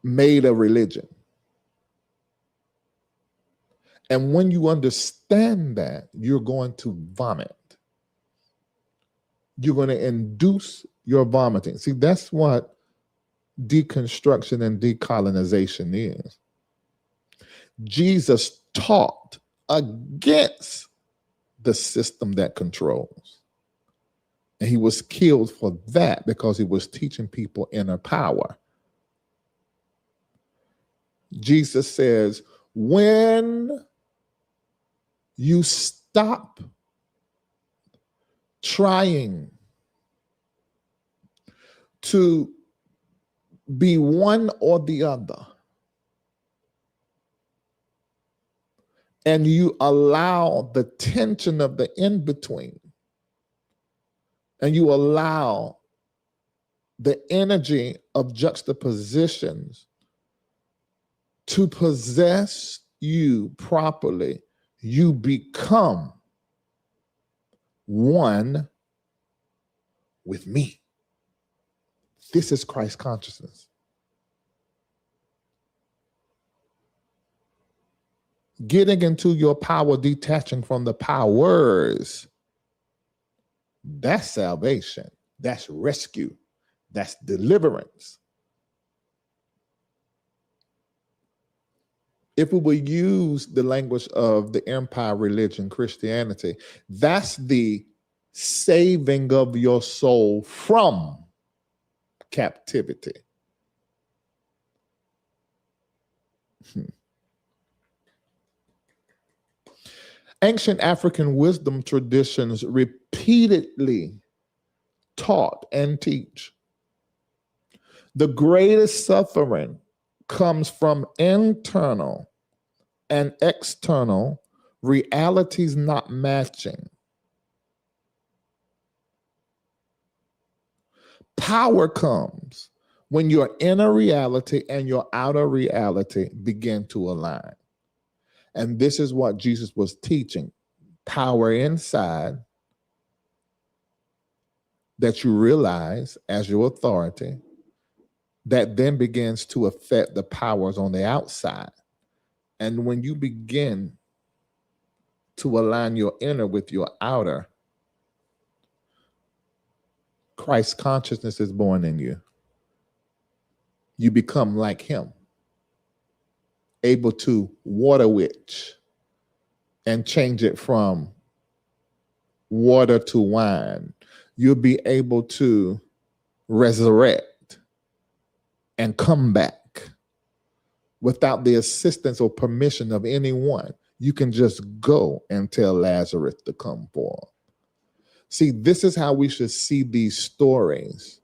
made a religion. And when you understand that, you're going to vomit. You're going to induce your vomiting. See, that's what deconstruction and decolonization is. Jesus taught against the system that controls. And he was killed for that because he was teaching people inner power. Jesus says, when you stop trying to be one or the other, and you allow the tension of the in-between, and you allow the energy of juxtapositions to possess you properly, you become one with me. This is Christ consciousness. Getting into your power, detaching from the powers, that's salvation. That's rescue. That's deliverance. If we would use the language of the empire religion, Christianity, that's the saving of your soul from captivity. Ancient African wisdom traditions repeatedly taught and teach the greatest suffering comes from internal and external realities not matching. Power comes when your inner reality and your outer reality begin to align. And this is what Jesus was teaching. Power inside that you realize as your authority that then begins to affect the powers on the outside. And when you begin to align your inner with your outer, Christ consciousness is born in you. You become like him, able to water witch and change it from water to wine. You'll be able to resurrect and come back without the assistance or permission of anyone. You can just go and tell Lazarus to come forth. See, this is how we should see these stories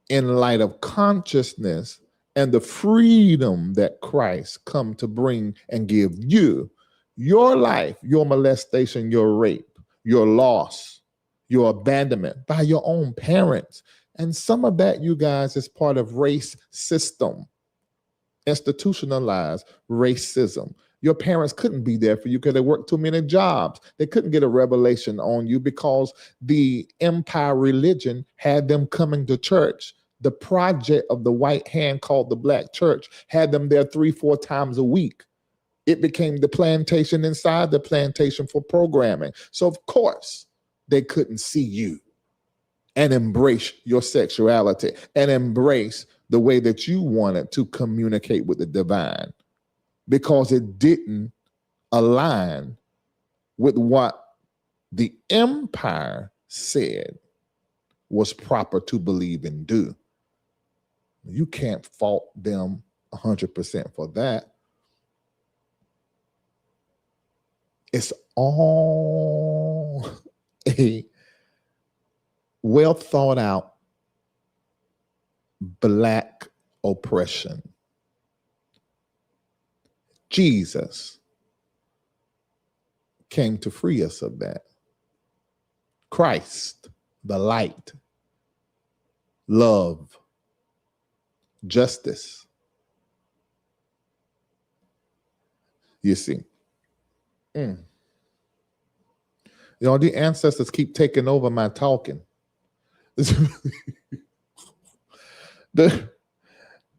in light of consciousness and the freedom that Christ come to bring and give you. Your life, your molestation, your rape, your loss, your abandonment by your own parents. And some of that, you guys, is part of race system, institutionalized racism. Your parents couldn't be there for you because they worked too many jobs. They couldn't get a revelation on you because the empire religion had them coming to church. The project of the white hand called the black church had them there 3-4 times a week. It became the plantation inside the plantation for programming. So of course they couldn't see you and embrace your sexuality and embrace the way that you wanted to communicate with the divine, because it didn't align with what the empire said was proper to believe and do. You can't fault them 100% for that. It's all a well thought out black oppression. Jesus came to free us of that. Christ, the light, love, justice. You see. You know, the ancestors keep taking over my talking.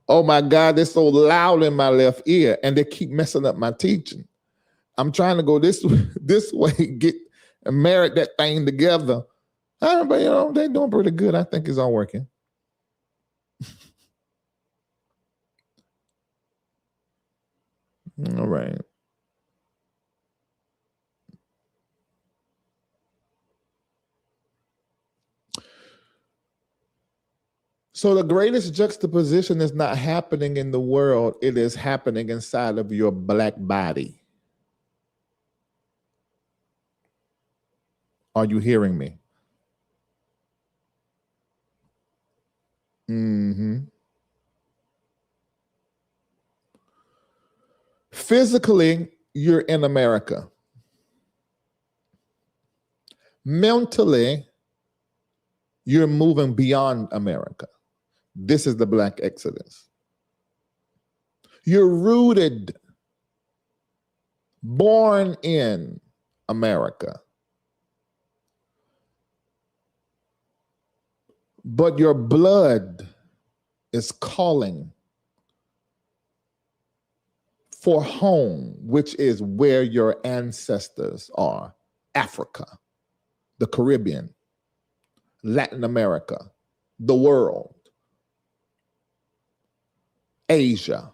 Oh my God, they're so loud in my left ear and they keep messing up my teaching. I'm trying to go this way, get and marry that thing together. But you know, they're doing pretty good. I think it's all working. All right. So the greatest juxtaposition is not happening in the world. It is happening inside of your black body. Are you hearing me? Physically, you're in America. Mentally, you're moving beyond America. This is the Black Exodus. You're rooted, born in America. But your blood is calling for home, which is where your ancestors are. Africa, the Caribbean, Latin America, the world, Asia,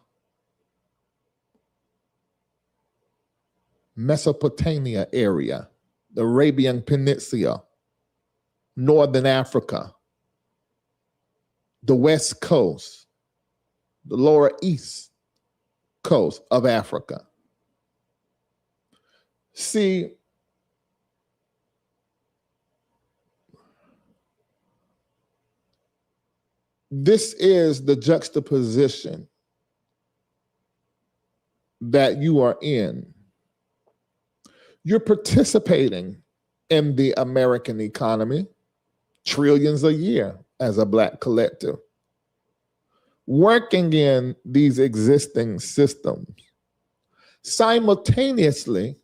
Mesopotamia area, the Arabian Peninsula, Northern Africa, the West Coast, the lower East Coast of Africa. See, this is the juxtaposition that you are in. You're participating in the American economy, trillions a year as a Black collective, working in these existing systems. Simultaneously,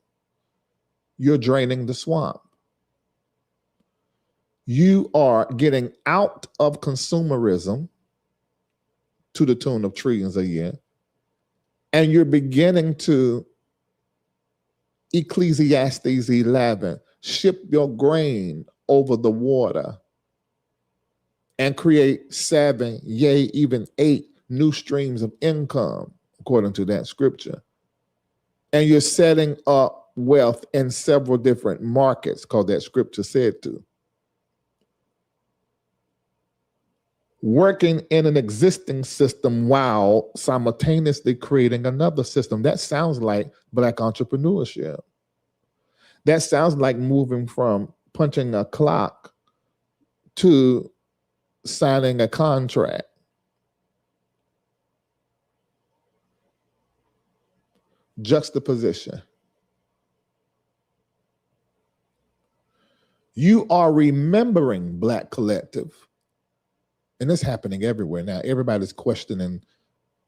you're draining the swamp. You are getting out of consumerism to the tune of trillions a year, and you're beginning to, Ecclesiastes 11, ship your grain over the water and create 7, yea, even 8 new streams of income, according to that scripture. And you're setting up wealth in several different markets, because that scripture said to. Working in an existing system while simultaneously creating another system. That sounds like Black entrepreneurship. That sounds like moving from punching a clock to signing a contract. Juxtaposition. You are remembering, Black collective, and it's happening everywhere now. Everybody's questioning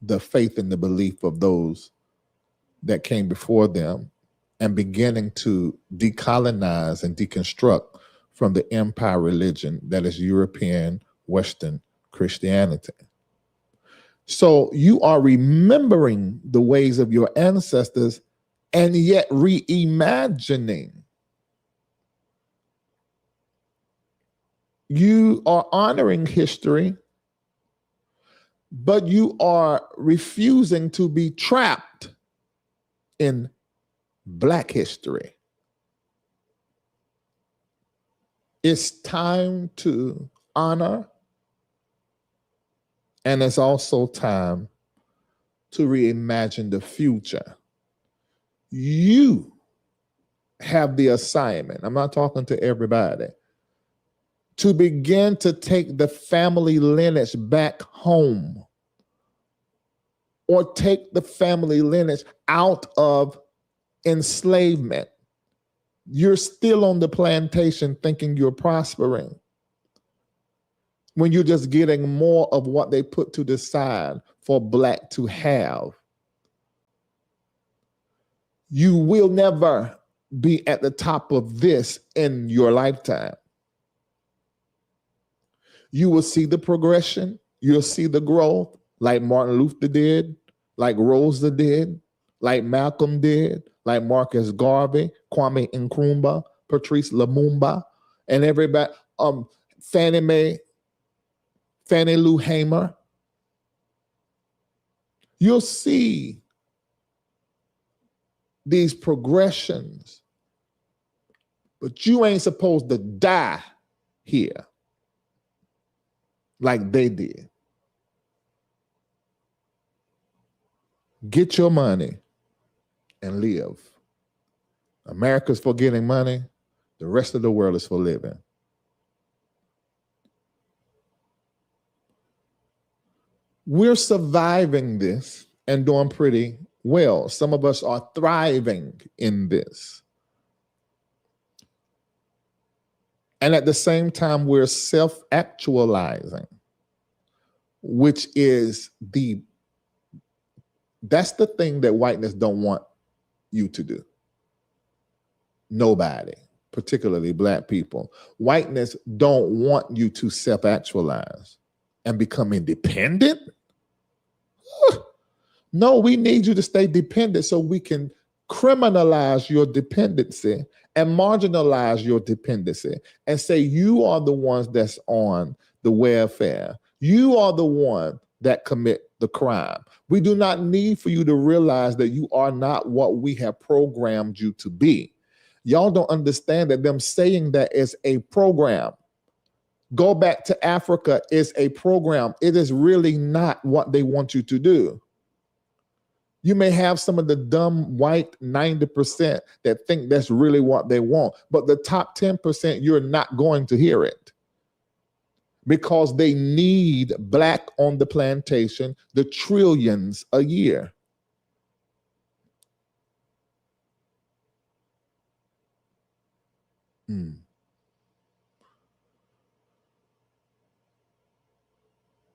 the faith and the belief of those that came before them and beginning to decolonize and deconstruct from the empire religion that is European Western Christianity. So you are remembering the ways of your ancestors and yet reimagining. You are honoring history, but you are refusing to be trapped in Black history. It's time to honor, and it's also time to reimagine the future. You have the assignment, I'm not talking to everybody, to begin to take the family lineage back home, or take the family lineage out of enslavement You're still on the plantation thinking you're prospering when you're just getting more of what they put to the side for black to have. You will never be at the top of this in your lifetime. You will see the progression. You'll see the growth like Martin Luther did, like Rosa did, like Malcolm did, like Marcus Garvey, Kwame Nkrumah, Patrice Lumumba, and everybody, Fannie Lou Hamer. You'll see these progressions, but you ain't supposed to die here like they did. Get your money and live. America's for getting money. The rest of the world is for living. We're surviving this and doing pretty well. Some of us are thriving in this. And at the same time, we're self-actualizing, which is that's the thing that whiteness don't want you to do. Nobody, particularly black people. Whiteness don't want you to self-actualize and become independent. No, we need you to stay dependent so we can criminalize your dependency and marginalize your dependency and say you are the ones that's on the welfare. You are the one that commit the crime. We do not need for you to realize that you are not what we have programmed you to be. Y'all don't understand that them saying that is a program. Go back to Africa is a program. It is really not what they want you to do. You may have some of the dumb white 90% that think that's really what they want, but the top 10%, you're not going to hear it because they need black on the plantation, the trillions a year.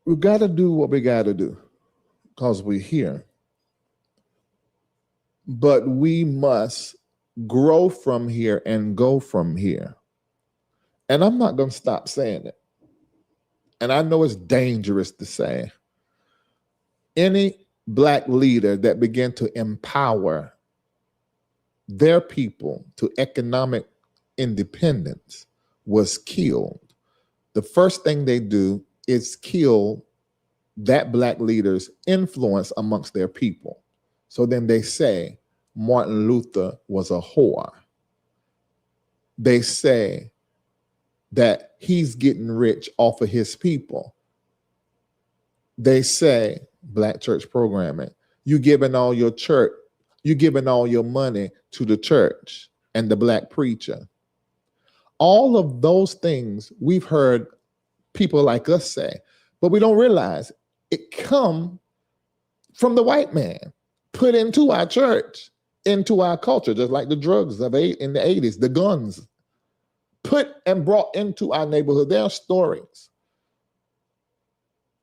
We got to do what we got to do because we're here. But we must grow from here and go from here. And I'm not going to stop saying it. And I know it's dangerous to say. Any black leader that began to empower their people to economic independence was killed. The first thing they do is kill that black leader's influence amongst their people. So then they say Martin Luther was a whore. They say that he's getting rich off of his people. They say, black church programming, you giving all your church, you giving all your money to the church and the black preacher. All of those things we've heard people like us say, but we don't realize it come from the white man, put into our church, into our culture, just like the drugs in the 80s, the guns, put and brought into our neighborhood. There are stories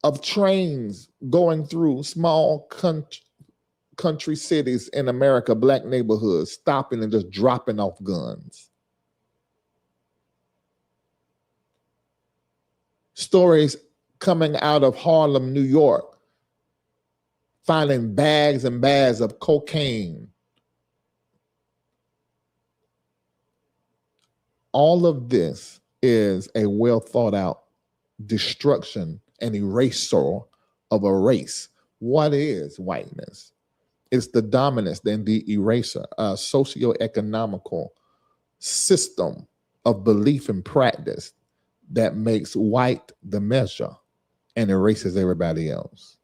of trains going through small country cities in America, black neighborhoods, stopping and just dropping off guns. Stories coming out of Harlem, New York, finding bags and bags of cocaine. All of this is a well thought out destruction and erasure of a race. What is whiteness? It's the dominance and the eraser, a socioeconomical system of belief and practice that makes white the measure and erases everybody else.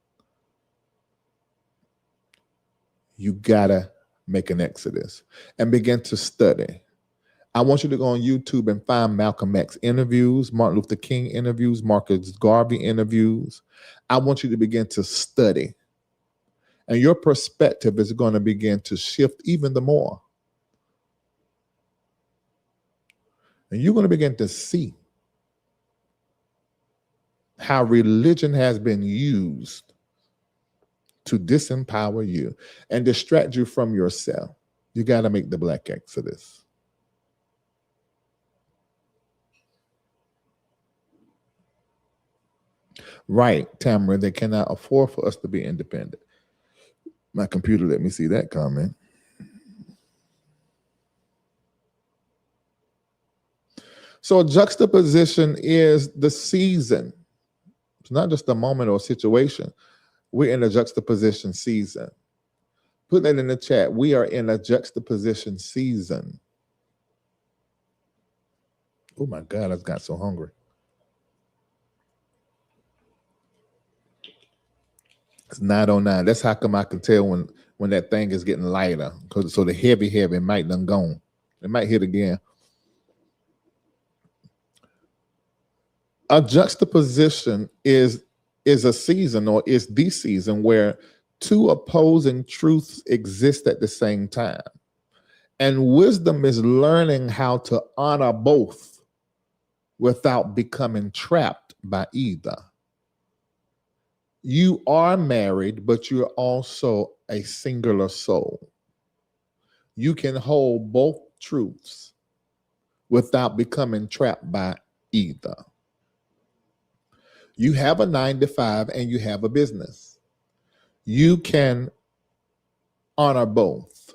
You gotta make an exodus and begin to study. I want you to go on YouTube and find Malcolm X interviews, Martin Luther King interviews, Marcus Garvey interviews. I want you to begin to study. And your perspective is going to begin to shift even the more. And you're going to begin to see how religion has been used to disempower you and distract you from yourself. You got to make the Black Exodus. Right, Tamara, they cannot afford for us to be independent. My computer let me see that comment. So a juxtaposition is the season. It's not just a moment or a situation. We're in a juxtaposition season. Put that in the chat. We are in a juxtaposition season. Oh my God, I got so hungry. It's 9:09. That's how come I can tell when that thing is getting lighter. So the heavy might done gone. It might hit again. A juxtaposition is a season, or is the season, where two opposing truths exist at the same time. And wisdom is learning how to honor both without becoming trapped by either. You are married, but you're also a singular soul. You can hold both truths without becoming trapped by either. You have a 9-to-5 and you have a business. You can honor both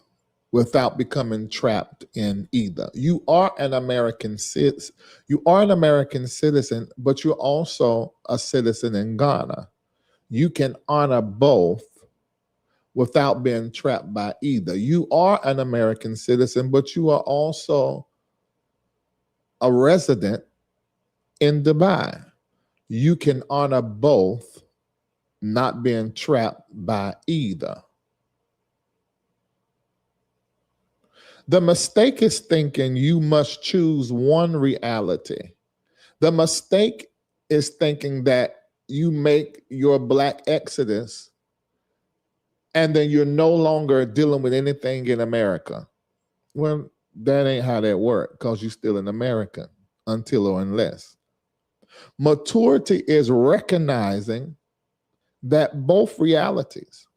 without becoming trapped in either. You are an American citizen. But you're also a citizen in Ghana. You can honor both without being trapped by either. You are an American citizen, but you are also a resident in Dubai. You can honor both, not being trapped by either. The mistake is thinking you must choose one reality. The mistake is thinking that you make your Black Exodus and then you're no longer dealing with anything in America. Well, that ain't how that works, because you're still an American until or unless. Maturity is recognizing that both realities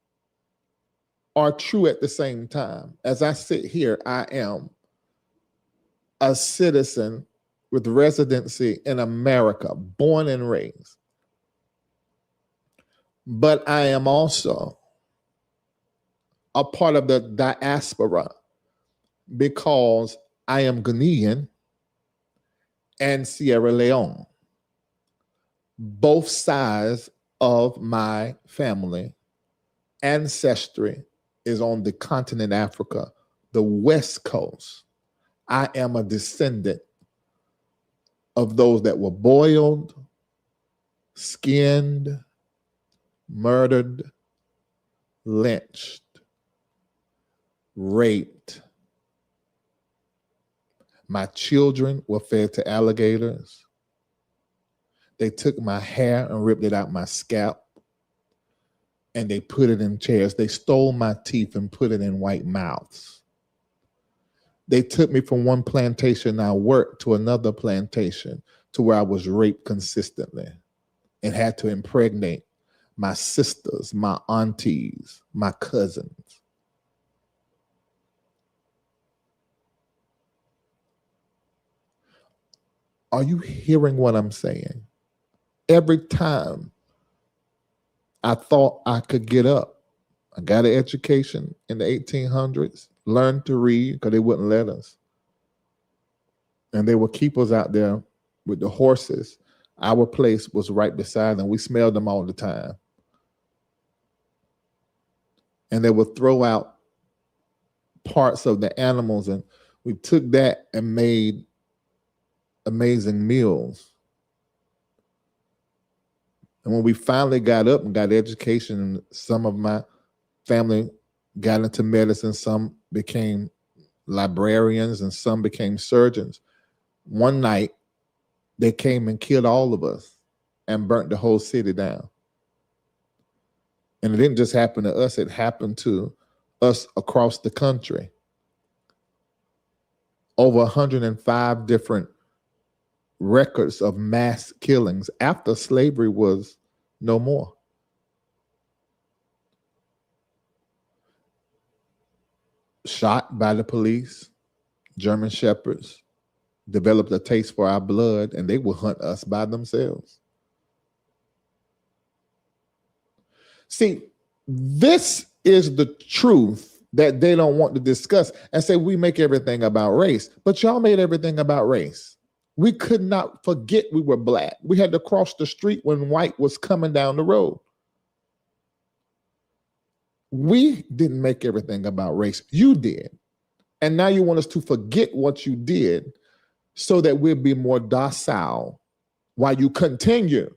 are true at the same time. As I sit here, I am a citizen with residency in America, born and raised. But I am also a part of the diaspora because I am Ghanaian and Sierra Leone. Both sides of my family ancestry is on the continent Africa, the West Coast. I am a descendant of those that were boiled, skinned, murdered, lynched, raped. My children were fed to alligators. They took my hair and ripped it out my scalp, and they put it in chairs. They stole my teeth and put it in white mouths. They took me from one plantation I worked to another plantation to where I was raped consistently and had to impregnate my sisters, my aunties, my cousins. Are you hearing what I'm saying? Every time I thought I could get up, I got an education in the 1800s, learned to read because they wouldn't let us. And they would keep us out there with the horses. Our place was right beside them. We smelled them all the time. And they would throw out parts of the animals, and we took that and made amazing meals. And when we finally got up and got education, and some of my family got into medicine, some became librarians, and some became surgeons. One night, they came and killed all of us and burnt the whole city down. And it didn't just happen to us, it happened to us across the country. Over 105 different records of mass killings after slavery was no more. Shot by the police, German shepherds developed a taste for our blood, and they would hunt us by themselves. See, this is the truth that they don't want to discuss and say we make everything about race, but y'all made everything about race. We could not forget we were black. We had to cross the street when white was coming down the road. We didn't make everything about race. You did. And now you want us to forget what you did so that we'll be more docile while you continue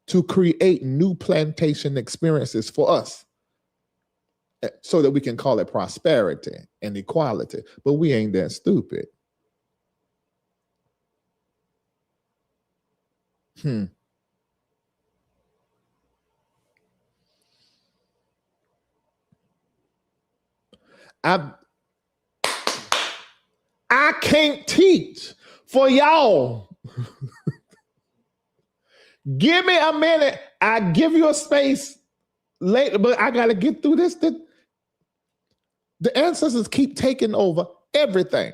to create new plantation experiences for us so that we can call it prosperity and equality. But we ain't that stupid. I can't teach for y'all. Give me a minute. I give you a space later, but I got to get through this. The ancestors keep taking over everything.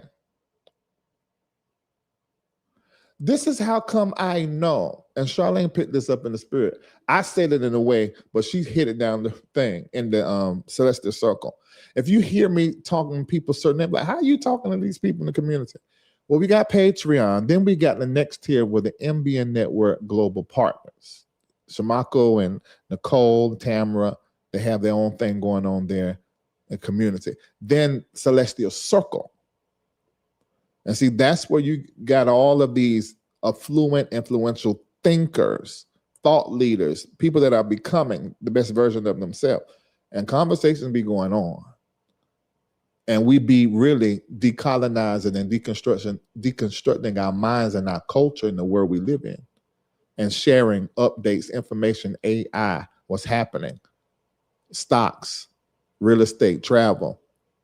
This is how come I know, and Charlene picked this up in the spirit. I said it in a way, but she hit it down the thing in the celestial circle. If you hear me talking to people certain, like, how are you talking to these people in the community? Well, we got Patreon. Then we got the next tier with the MBN Network Global Partners. Shamako and Nicole, Tamara, they have their own thing going on there in community. Then Celestial Circle. And see, that's where you got all of these affluent, influential thinkers, thought leaders, people that are becoming the best version of themselves. And conversations be going on. And we be really decolonizing and deconstructing our minds and our culture in the world we live in. And sharing updates, information, AI, what's happening, stocks, real estate, travel.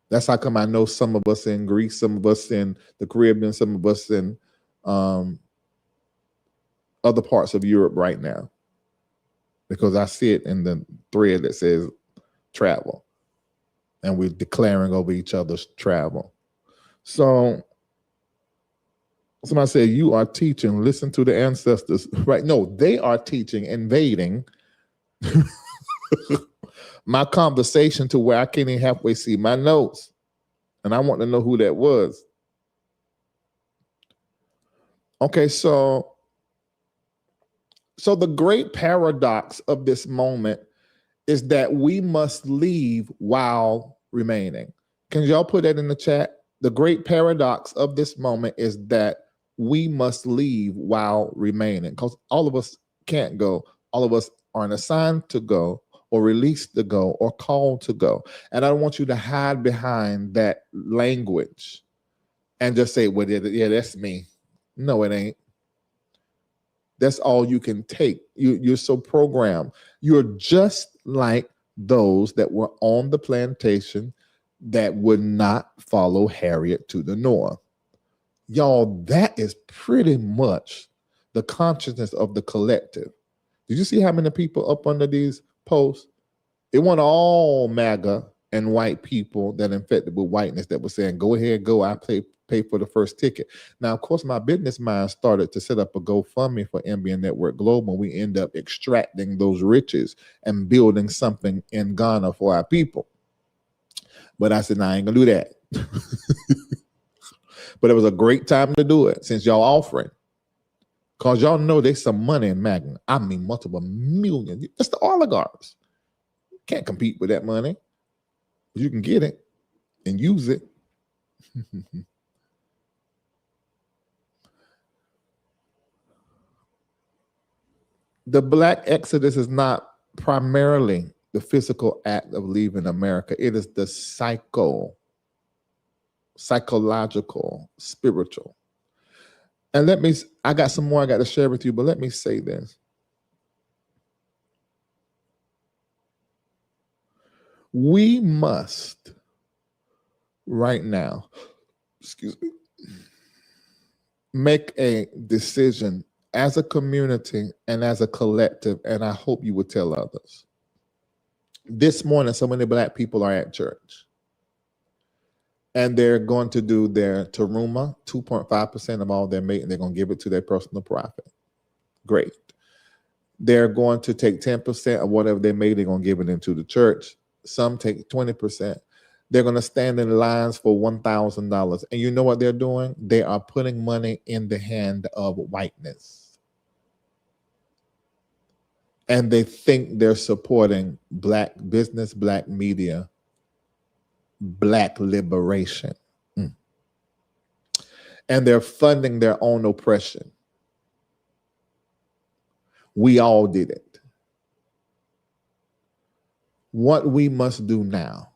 That's how come I know some of us in Greece, some of us in the Caribbean, some of us in other parts of Europe right now. Because I see it in the thread that says travel. And we're declaring over each other's travel. So somebody said, you are teaching, listen to the ancestors. Right? No, they are teaching, invading my conversation to where I can't even halfway see my notes. And I want to know who that was. Okay, so the great paradox of this moment is that we must leave while remaining. Can y'all put that in the chat? The great paradox of this moment is that we must leave while remaining, because all of us can't go. All of us aren't assigned to go or released to go or called to go. And I don't want you to hide behind that language and just say, well, yeah, that's me. No, it ain't. That's all you can take. You're so programmed. You're just like those that were on the plantation that would not follow Harriet to the north. Y'all, that is pretty much the consciousness of the collective. Did you see how many people up under these posts? It wasn't all MAGA and white people that infected with whiteness that were saying, go ahead, go, I pay for the first ticket. Now, of course, my business mind started to set up a GoFundMe for MBN Network Global. We end up extracting those riches and building something in Ghana for our people. But I said, nah, I ain't gonna do that. But it was a great time to do it since y'all offering. Because y'all know there's some money in Magna. I mean, multiple millions. That's the oligarchs. Can't compete with that money. You can get it and use it. The Black Exodus is not primarily the physical act of leaving America. It is the psychological, spiritual. And I got some more I got to share with you, but let me say this. We must, right now, excuse me, make a decision as a community and as a collective, and I hope you would tell others. This morning, so many Black people are at church, and they're going to do their teruma, 2.5% of all their mate, and they're going to give it to their personal profit. Great. They're going to take 10% of whatever they made, they're going to give it into the church. Some take 20%. They're going to stand in lines for $1,000. And you know what they're doing? They are putting money in the hand of whiteness. And they think they're supporting Black business, Black media, Black liberation. And they're funding their own oppression. We all did it. What we must do now,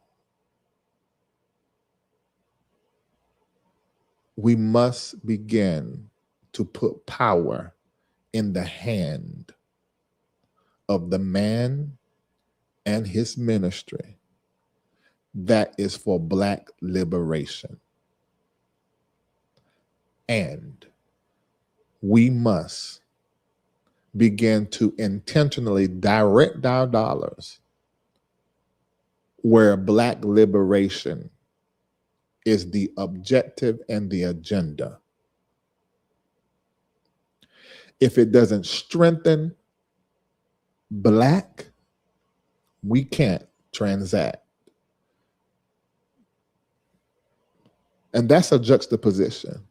we must begin to put power in the hand of the man and his ministry that is for Black liberation. And we must begin to intentionally direct our dollars where Black liberation is the objective and the agenda. If it doesn't strengthen Black, we can't transact. And that's a juxtaposition.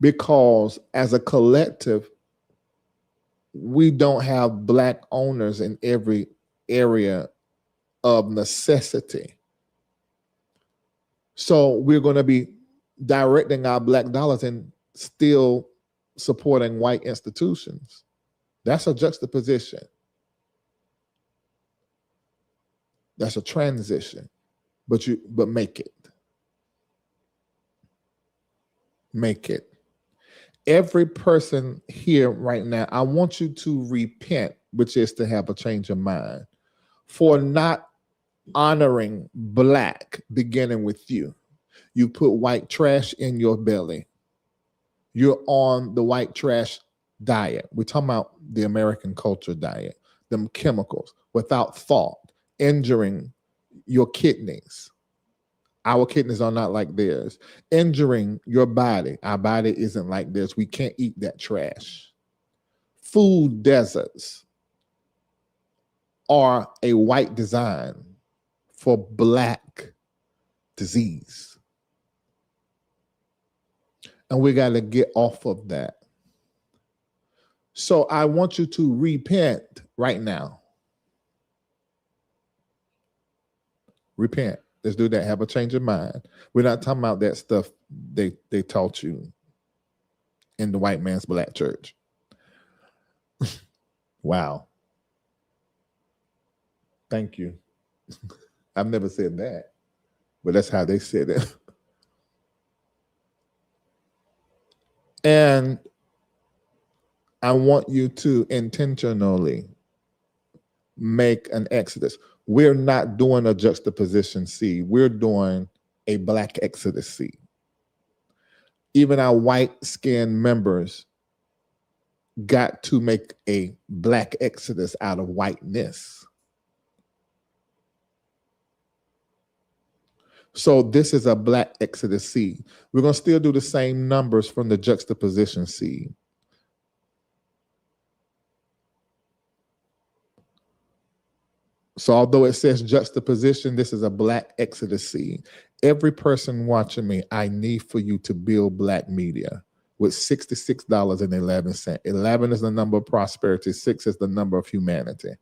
Because as a collective, we don't have Black owners in every area of necessity. So we're going to be directing our Black dollars and still supporting white institutions. That's a juxtaposition. That's a transition. But make it. Make it. Every person here right now, I want you to repent, which is to have a change of mind, for not honoring Black, beginning with you. You put white trash in your belly. You're on the white trash diet. We're talking about the American culture diet, them chemicals without thought, injuring your kidneys. Our kidneys are not like theirs. Injuring your body. Our body isn't like theirs. We can't eat that trash. Food deserts are a white design for Black disease. And we got to get off of that. So I want you to repent right now. Repent. Let's do that. Have a change of mind. We're not talking about that stuff they taught you in the white man's Black church. Wow. Thank you. I've never said that, but that's how they said it. And I want you to intentionally make an exodus. We're not doing a juxtaposition C. We're doing a Black exodus C. Even our white-skinned members got to make a Black exodus out of whiteness. So this is a Black exodus C. We're going to still do the same numbers from the juxtaposition C. So although it says juxtaposition, this is a Black exodus C. Every person watching me, I need for you to build Black media with $66.11. 11 is the number of prosperity. 6 is the number of humanity.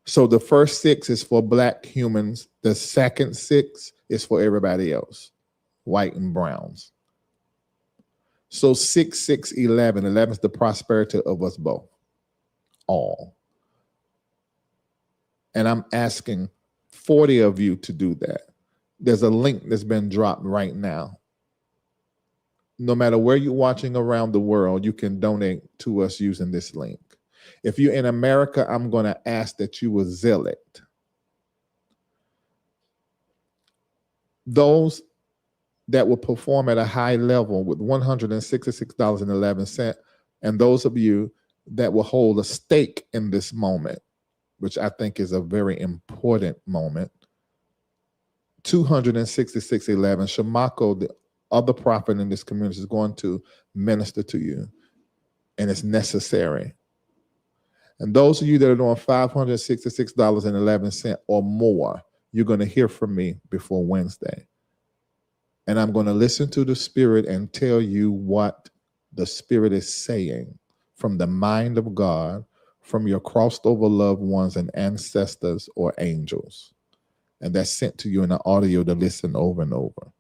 So the first 6 is for Black humans. The second 6 is for everybody else, white and browns. So 6, 6, 11. 11 is the prosperity of us both, all. And I'm asking 40 of you to do that. There's a link that's been dropped right now. No matter where you're watching around the world, you can donate to us using this link. If you're in America, I'm going to ask that you will zeal it. Those that will perform at a high level with $166.11. And those of you that will hold a stake in this moment, which I think is a very important moment, $266.11. Shamako, the other prophet in this community, is going to minister to you, and it's necessary. And those of you that are doing $566.11 or more, you're going to hear from me before Wednesday. And I'm going to listen to the Spirit and tell you what the Spirit is saying from the mind of God, from your crossed over loved ones and ancestors or angels. And that's sent to you in an audio to listen over and over.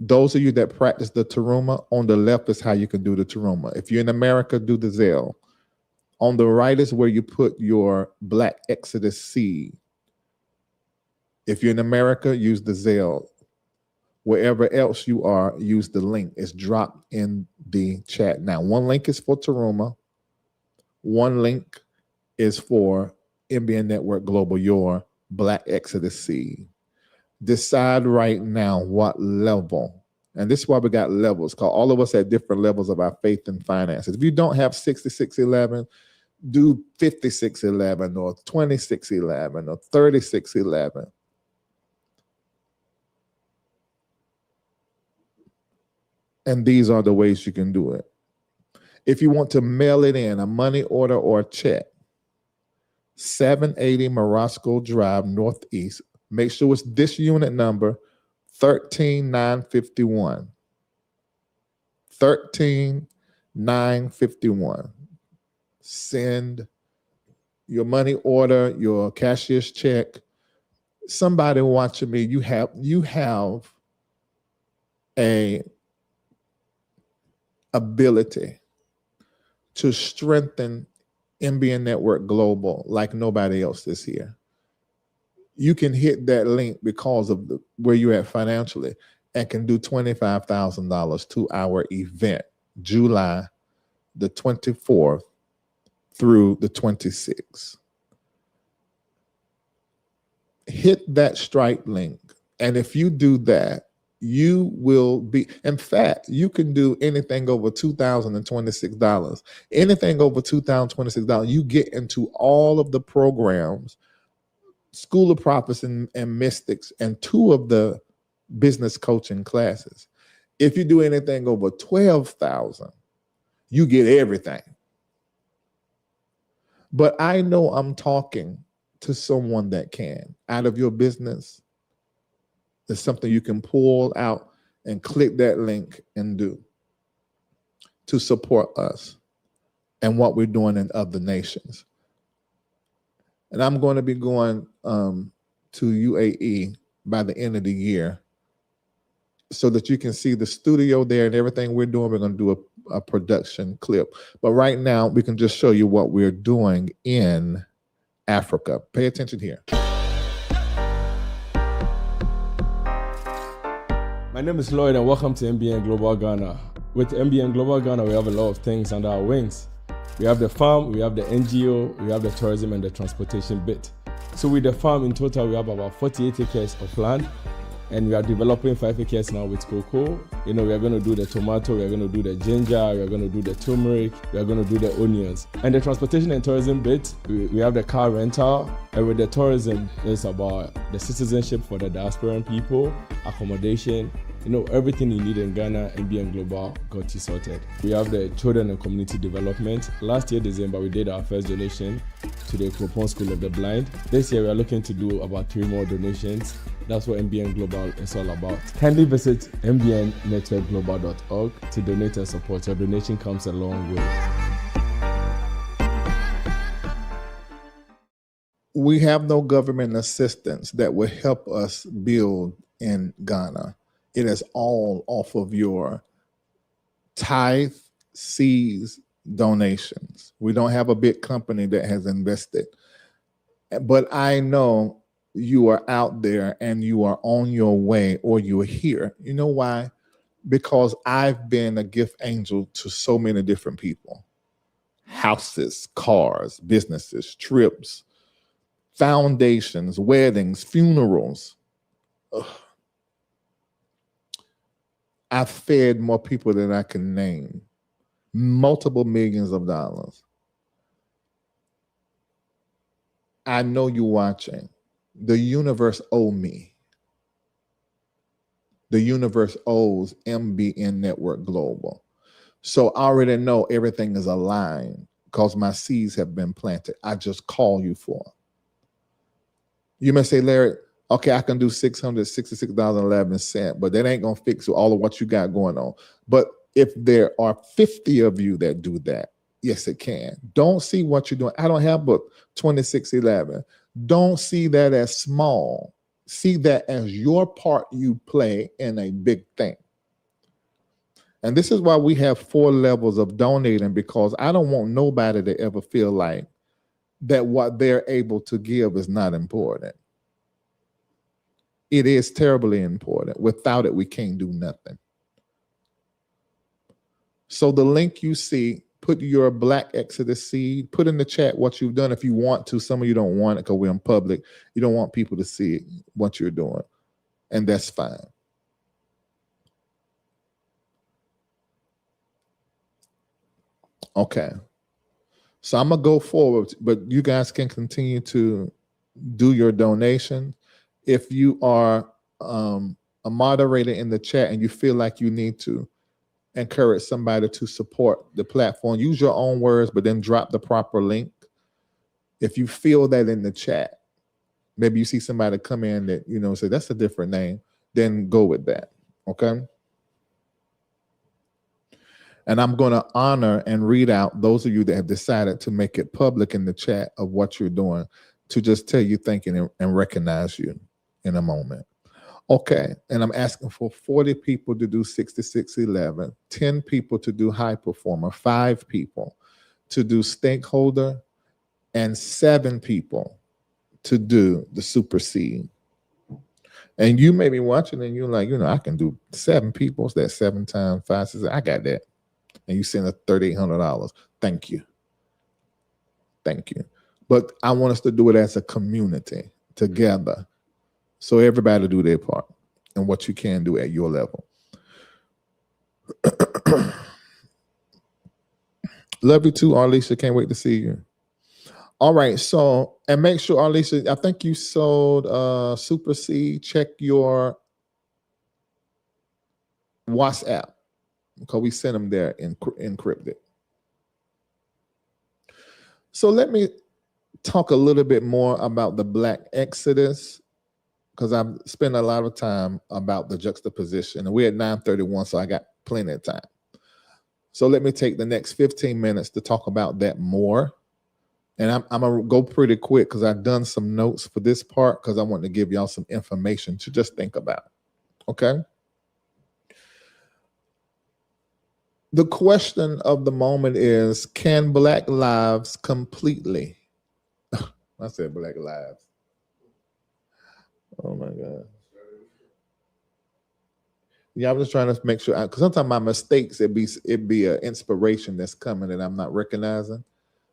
Those of you that practice the teruma, on the left is how you can do the teruma. If you're in America, do the Zelle. On the right is where you put your Black Exodus seed. If you're in America, use the Zelle. Wherever else you are, use the link. It's dropped in the chat now. One link is for teruma. One link is for MBN Network Global, your Black Exodus seed. Decide right now what level, and this is why we got levels, because all of us at different levels of our faith and finances. If you don't have 6611, do 5611 or 2611 or 3611. And these are the ways you can do it. If you want to mail it in, a money order or a check, 780 Morosco Drive, Northeast. Make sure it's this unit number, 13951. 13951. Send your money order, your cashier's check. Somebody watching me, you have a ability to strengthen MBN Network Global like nobody else this year. You can hit that link because of where you're at financially and can do $25,000 to our event, July the 24th through the 26th. Hit that Stripe link. And if you do that, you will be, in fact, you can do anything over $2,026. Anything over $2,026, you get into all of the programs, School of Prophets and Mystics, and 2 of the business coaching classes. If you do anything over $12,000, you get everything. But I know I'm talking to someone that can. Out of your business, there's something you can pull out and click that link and do to support us and what we're doing in other nations. And I'm going to be going to UAE by the end of the year so that you can see the studio there and everything we're doing. We're going to do a production clip. But right now, we can just show you what we're doing in Africa. Pay attention here. My name is Lloyd and welcome to MBN Global Ghana. With MBN Global Ghana, we have a lot of things under our wings. We have the farm, we have the NGO, we have the tourism and the transportation bit. So with the farm in total, we have about 48 acres of land and we are developing 5 acres now with cocoa. You know, we are going to do the tomato, we are going to do the ginger, we are going to do the turmeric, we are going to do the onions. And the transportation and tourism bit, we have the car rental, and with the tourism, it's about the citizenship for the diasporan people, accommodation, you know, everything you need in Ghana, MBN Global got you sorted. We have the children and community development. Last year, December, we did our first donation to the Kropon School of the Blind. This year, we are looking to do about 3 more donations. That's what MBN Global is all about. Kindly visit mbnnetworkglobal.org to donate and support. Your donation comes a long way. We have no government assistance that will help us build in Ghana. It is all off of your tithe, seeds, donations. We don't have a big company that has invested. But I know you are out there and you are on your way or you're here. You know why? Because I've been a gift angel to so many different people. Houses, cars, businesses, trips, foundations, weddings, funerals. Ugh. I fed more people than I can name, multiple millions of dollars. I know you're watching. The universe owes me. The universe owes MBN Network Global. So I already know everything is aligned because my seeds have been planted. I just call you for it. You may say, Larry, okay, I can do $666.11, but that ain't going to fix all of what you got going on. But if there are 50 of you that do that, yes, it can. Don't see what you're doing. I don't have but 2611. Don't see that as small. See that as your part you play in a big thing. And this is why we have 4 levels of donating, because I don't want nobody to ever feel like that what they're able to give is not important. It is terribly important. Without it, we can't do nothing. So the link you see, put your Black Exodus seed, put in the chat what you've done if you want to. Some of you don't want it because we're in public. You don't want people to see what you're doing, and that's fine. Okay. So I'm going to go forward, but you guys can continue to do your donation. If you are a moderator in the chat and you feel like you need to encourage somebody to support the platform, use your own words, but then drop the proper link. If you feel that in the chat, maybe you see somebody come in that, say that's a different name, then go with that. Okay. And I'm going to honor and read out those of you that have decided to make it public in the chat of what you're doing, to just tell you thank you and recognize you in a moment. Okay. And I'm asking for 40 people to do 6611, 10 people to do high performer, 5 people to do stakeholder, and 7 people to do the super seed. And you may be watching and you're like, I can do 7 people. So that's 7 times 5, 6. I got that. And you send us $3,800. Thank you. Thank you. But I want us to do it as a community together. So everybody do their part and what you can do at your level. Love you too, Arlisha. Can't wait to see you. All right. So, and make sure, Arlisha, I think you sold Super Seed. Check your WhatsApp, because we sent them there encrypted. So let me talk a little bit more about the Black Exodus, because I've spent a lot of time about the juxtaposition. And we're at 9:31, so I got plenty of time. So let me take the next 15 minutes to talk about that more. And I'm going to go pretty quick because I've done some notes for this part, because I want to give y'all some information to just think about. Okay? The question of the moment is, can Black lives completely, I said Black lives. Oh my God. Yeah, I'm just trying to make sure, because sometimes my mistakes, it'd be an inspiration that's coming that I'm not recognizing.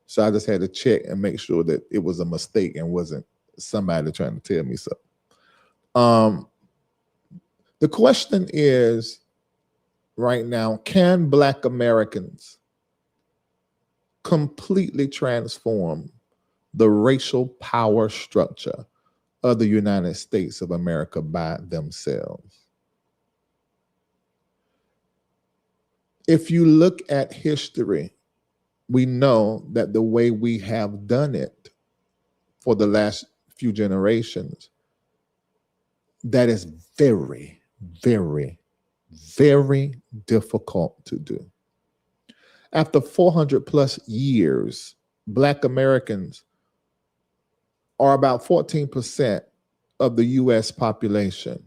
So I just had to check and make sure that it was a mistake and wasn't somebody trying to tell me so. The question is, right now, can Black Americans completely transform the racial power structure of the United States of America by themselves? If you look at history, we know that the way we have done it for the last few generations, that is very, very, very difficult to do. After 400 plus years, Black Americans are about 14% of the US population.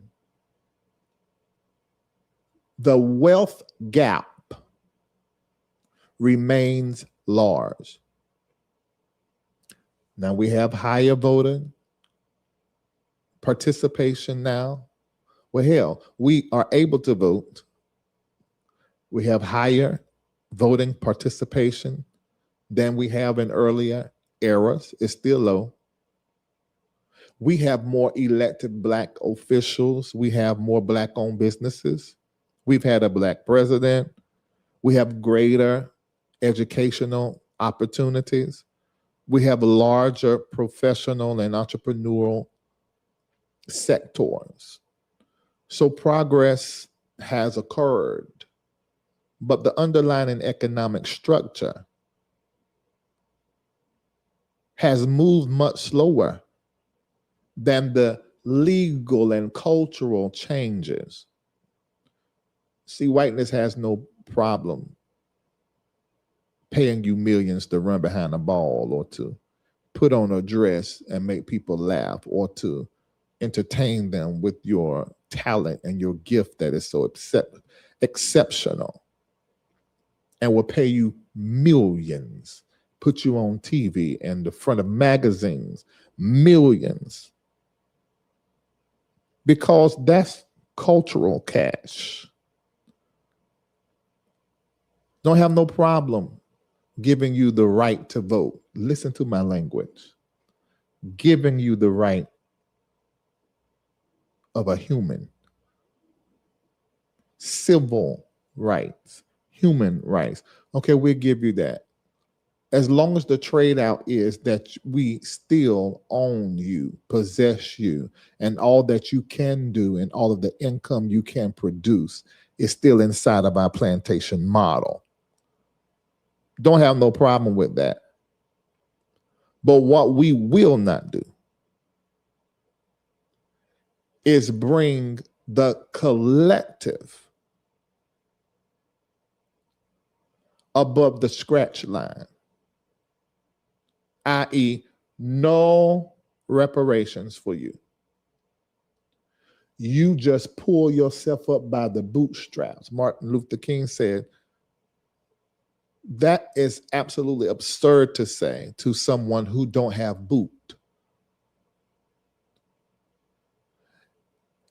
The wealth gap remains large. Now we have higher voting participation now. Well, hell, we are able to vote. We have higher voting participation than we have in earlier eras. It's still low. We have more elected Black officials. We have more Black-owned businesses. We've had a black president. We have greater educational opportunities. We have larger professional and entrepreneurial sectors. So progress has occurred, but the underlying economic structure has moved much slower than the legal and cultural changes. See, whiteness has no problem paying you millions to run behind a ball or to put on a dress and make people laugh or to entertain them with your talent and your gift that is so exceptional, and will pay you millions, put you on TV and the front of magazines, millions, because that's cultural cash. Don't have no problem giving you the right to vote. Listen to my language. Giving you the right of a human. Civil rights, human rights. Okay, we'll give you that. As long as the trade out is that we still own you, possess you, and all that you can do and all of the income you can produce is still inside of our plantation model. Don't have no problem with that. But what we will not do is bring the collective above the scratch line, i.e., no reparations for you. You just pull yourself up by the bootstraps. Martin Luther King said, that is absolutely absurd to say to someone who don't have boot.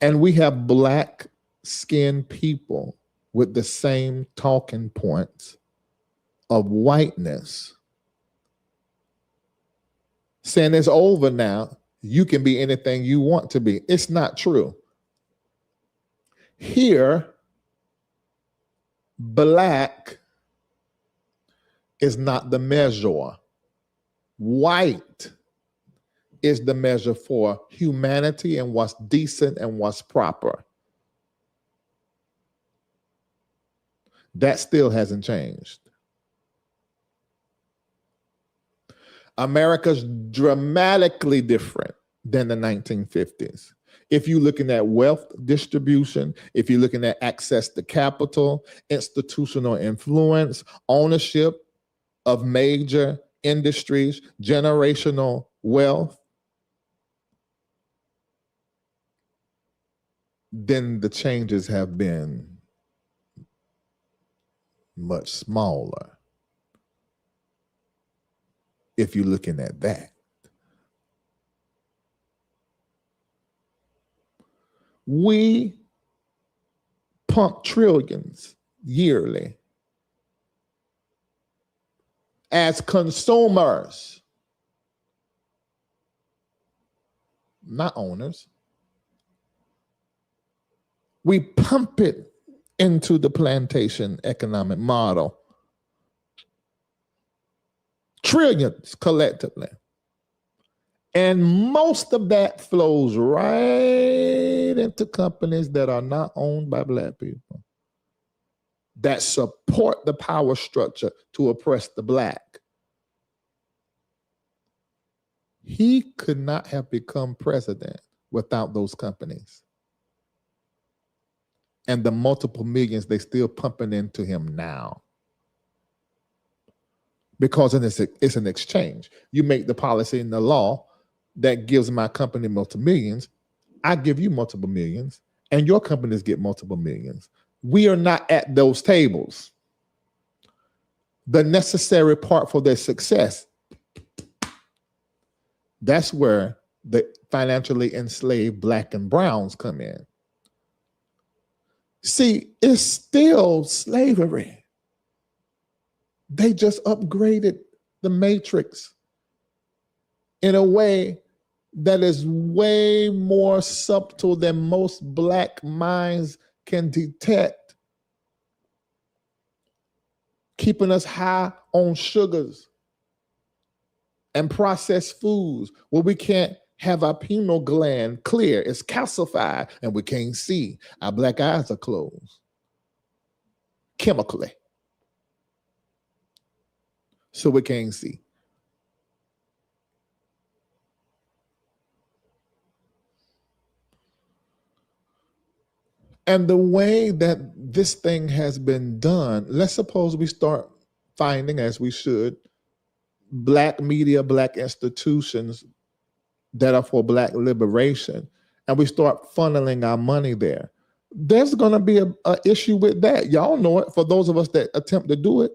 And we have black-skinned people with the same talking points of whiteness saying it's over now. You can be anything you want to be. It's not true. Here, black is not the measure. White is the measure for humanity and what's decent and what's proper. That still hasn't changed. America's dramatically different than the 1950s. If you're looking at wealth distribution, if you're looking at access to capital, institutional influence, ownership of major industries, generational wealth, then the changes have been much smaller. If you're looking at that. We pump trillions yearly as consumers, not owners. We pump it into the plantation economic model. Trillions collectively. And most of that flows right into companies that are not owned by black people, that support the power structure to oppress the black. He could not have become president without those companies and the multiple millions they still pumping into him now. Because it's an exchange. You make the policy and the law that gives my company multiple millions. I give you multiple millions, and your companies get multiple millions. We are not at those tables. The necessary part for their success, that's where the financially enslaved black and browns come in. See, it's still slavery. They just upgraded the matrix in a way that is way more subtle than most black minds can detect. keeping us high on sugars and processed foods where we can't have our pineal gland clear. It's calcified and we can't see. Our black eyes are closed chemically, so we can't see. And the way that this thing has been done, let's suppose we start finding, as we should, Black media, Black institutions that are for Black liberation, and we start funneling our money there. There's going to be an issue with that. Y'all know it, for those of us that attempt to do it.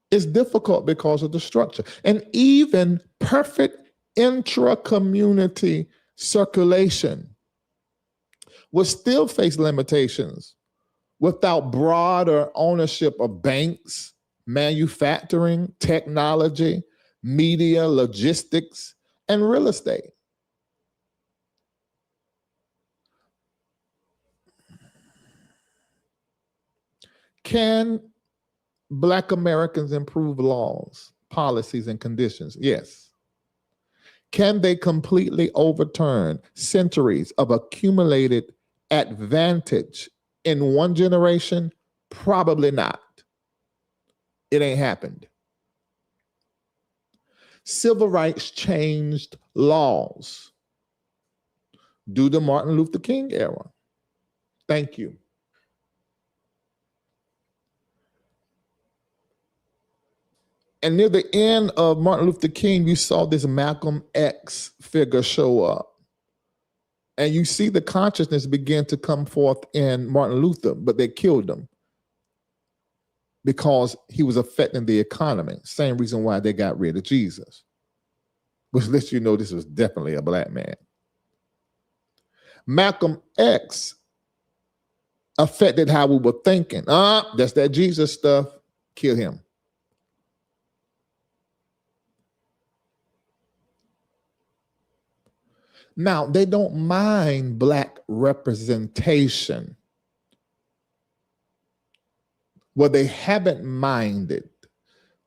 It's difficult because of the structure. And even perfect intra-community circulation will still face limitations without broader ownership of banks, manufacturing, technology, media, logistics, and real estate. Can Black Americans improve laws, policies, and conditions? Yes. Can they completely overturn centuries of accumulated advantage in one generation? Probably not. It ain't happened. Civil rights changed laws due to Martin Luther King era. Thank you. And near the end of Martin Luther King, you saw this Malcolm X figure show up. And you see the consciousness begin to come forth in Martin Luther, but they killed him because he was affecting the economy. Same reason why they got rid of Jesus, which lets you know this was definitely a Black man. Malcolm X affected how we were thinking. That's that Jesus stuff. Kill him. Now, they don't mind Black representation. Well, they haven't minded.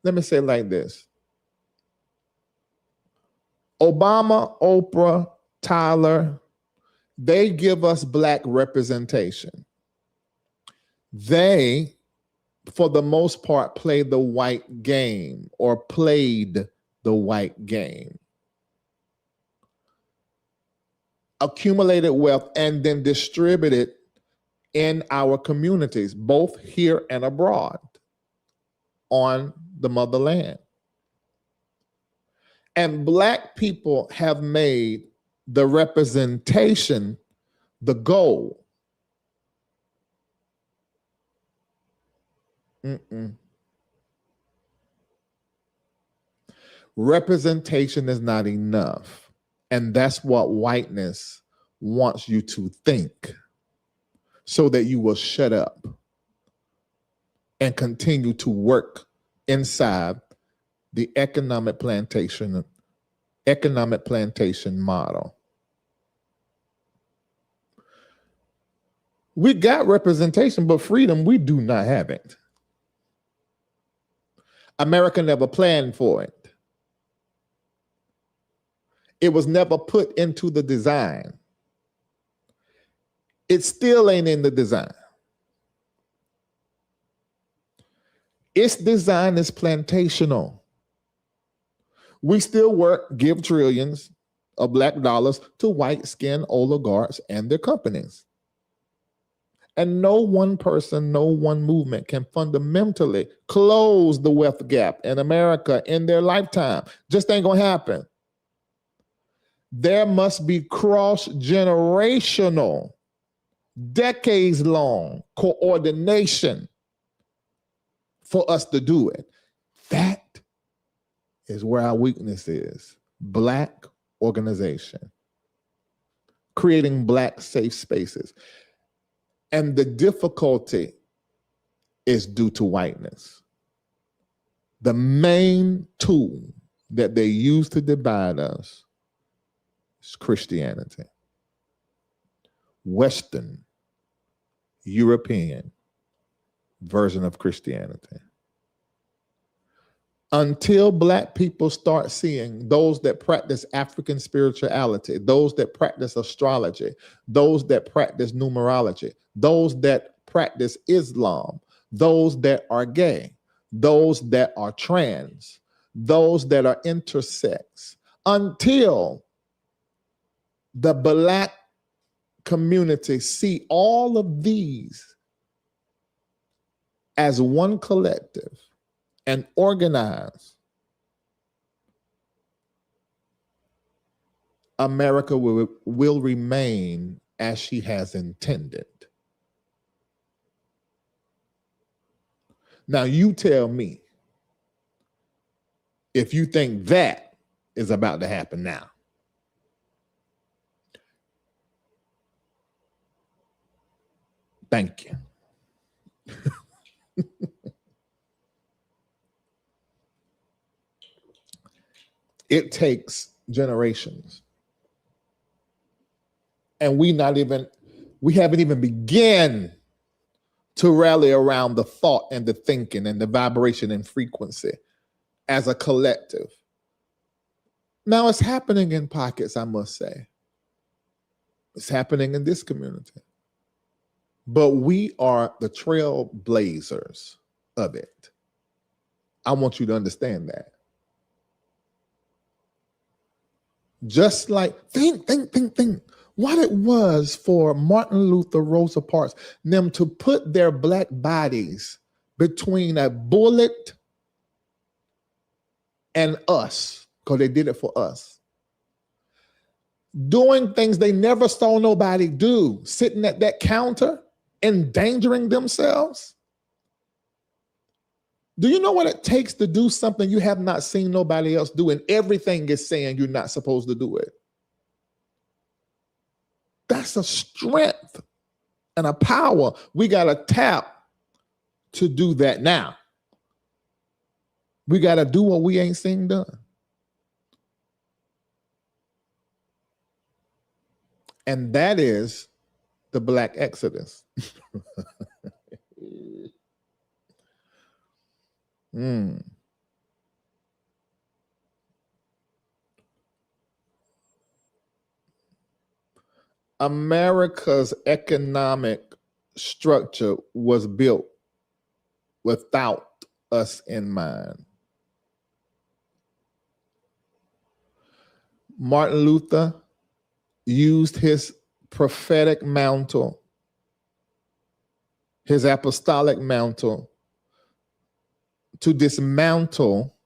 Let me say it like this. Obama, Oprah, Tyler, they give us Black representation. They, for the most part, play the white game or played the white game. Accumulated wealth and then distributed in our communities, both here and abroad, on the motherland. And Black people have made the representation the goal. Representation is not enough. And that's what whiteness wants you to think, so that you will shut up and continue to work inside the economic plantation model. We got representation, but freedom, we do not have it. America never planned for it. It was never put into the design. It still ain't in the design. Its design is plantational. We still work, give trillions of Black dollars to white-skinned oligarchs and their companies. And no one person, no one movement can fundamentally close the wealth gap in America in their lifetime. Just ain't gonna happen. There must be cross-generational, decades-long coordination for us to do it. That is where our weakness is. Black organization. Creating Black safe spaces. And the difficulty is due to whiteness. The main tool that they use to divide us is Christianity. Western European version of Christianity. Until Black people start seeing those that practice African spirituality, those that practice astrology, those that practice numerology, those that practice Islam, those that are gay, those that are trans, those that are intersex, until the Black community see all of these as one collective and organize, America will remain as she has intended. Now you tell me if you think that is about to happen now. Thank you. It takes generations. And we haven't even begun to rally around the thought and the thinking and the vibration and frequency as a collective. Now it's happening in pockets, I must say. It's happening in this community. But we are the trailblazers of it. I want you to understand that. Just like, think what it was for Martin Luther, Rosa Parks, them to put their Black bodies between a bullet and us, because they did it for us. Doing things they never saw nobody do, sitting at that counter, endangering themselves. Do you know what it takes to do something you have not seen nobody else do, and everything is saying you're not supposed to do it? That's a strength and a power we got to tap to do that now. We got to do what we ain't seen done. And that is the Black Exodus. America's economic structure was built without us in mind. Martin Luther used his prophetic mantle, his apostolic mantle, to dismantle